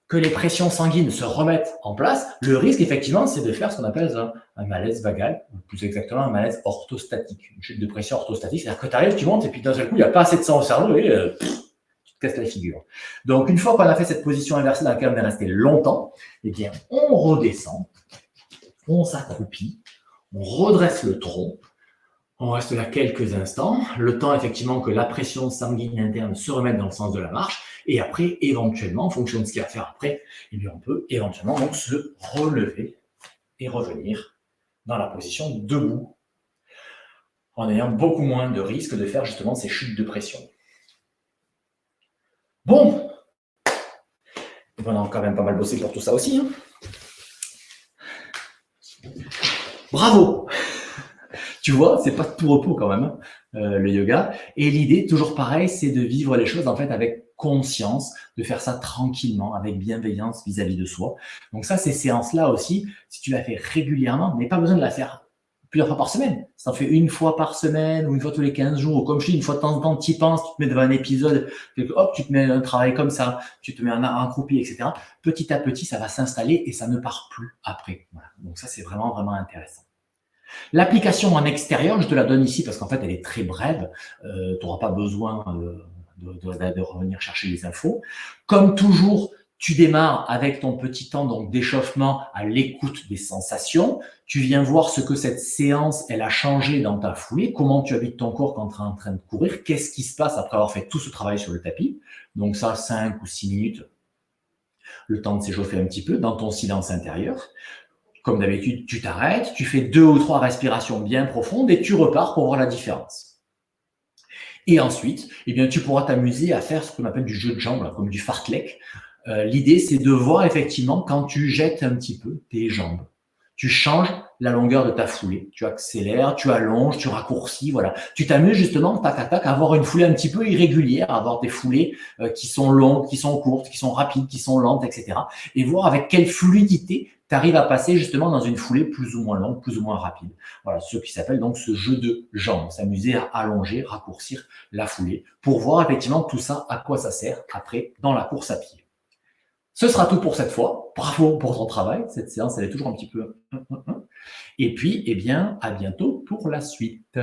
que les pressions sanguines se remettent en place, le risque, effectivement, c'est de faire ce qu'on appelle un malaise vagal, ou plus exactement un malaise orthostatique, une chute de pression orthostatique. C'est-à-dire que tu arrives, tu montes, et puis d'un seul coup, il n'y a pas assez de sang au cerveau, et tu te casses la figure. Donc, une fois qu'on a fait cette position inversée dans laquelle on est resté longtemps, eh bien, on redescend, on s'accroupit, on redresse le tronc, on reste là quelques instants, le temps effectivement que la pression sanguine interne se remette dans le sens de la marche, et après, éventuellement, en fonction de ce qu'il y a à faire après, eh bien, on peut éventuellement donc se relever et revenir dans la position debout, en ayant beaucoup moins de risques de faire justement ces chutes de pression. Bon, on a quand même pas mal bossé pour tout ça aussi. Hein. Bravo! Tu vois, c'est pas de tout repos quand même, le yoga. Et l'idée, toujours pareil, c'est de vivre les choses en fait avec conscience, de faire ça tranquillement, avec bienveillance vis-à-vis de soi. Donc ça, ces séances-là aussi, si tu la fais régulièrement, mais pas besoin de la faire plusieurs fois par semaine. Si tu en fais une fois par semaine ou une fois tous les 15 jours, ou comme je dis, une fois de temps en temps, tu y penses, tu te mets devant un épisode, hop, tu te mets un travail comme ça, tu te mets un croupi, etc. Petit à petit, ça va s'installer et ça ne part plus après. Voilà. Donc ça, c'est vraiment, vraiment intéressant. L'application en extérieur, je te la donne ici parce qu'en fait, elle est très brève. Tu n'auras pas besoin de revenir chercher les infos. Comme toujours, tu démarres avec ton petit temps donc d'échauffement à l'écoute des sensations. Tu viens voir ce que cette séance, elle a changé dans ta foulée, comment tu habites ton corps quand tu es en train de courir, qu'est-ce qui se passe après avoir fait tout ce travail sur le tapis. Donc ça, 5 ou 6 minutes, le temps de s'échauffer un petit peu dans ton silence intérieur. Comme d'habitude, tu t'arrêtes, tu fais 2 ou 3 respirations bien profondes et tu repars pour voir la différence. Et ensuite, eh bien, tu pourras t'amuser à faire ce qu'on appelle du jeu de jambes, là, comme du fartlek. L'idée, c'est de voir effectivement quand tu jettes un petit peu tes jambes. Tu changes la longueur de ta foulée. Tu accélères, tu allonges, tu raccourcis, voilà. Tu t'amuses justement, tac, tac, tac, à avoir une foulée un petit peu irrégulière, à avoir des foulées qui sont longues, qui sont courtes, qui sont rapides, qui sont lentes, etc. Et voir avec quelle fluidité tu arrives à passer justement dans une foulée plus ou moins longue, plus ou moins rapide. Voilà, ce qui s'appelle donc ce jeu de jambes, s'amuser à allonger, raccourcir la foulée, pour voir effectivement tout ça, à quoi ça sert après dans la course à pied. Ce sera tout pour cette fois. Bravo pour ton travail. Cette séance, elle est toujours un petit peu. Et puis, eh bien, à bientôt pour la suite.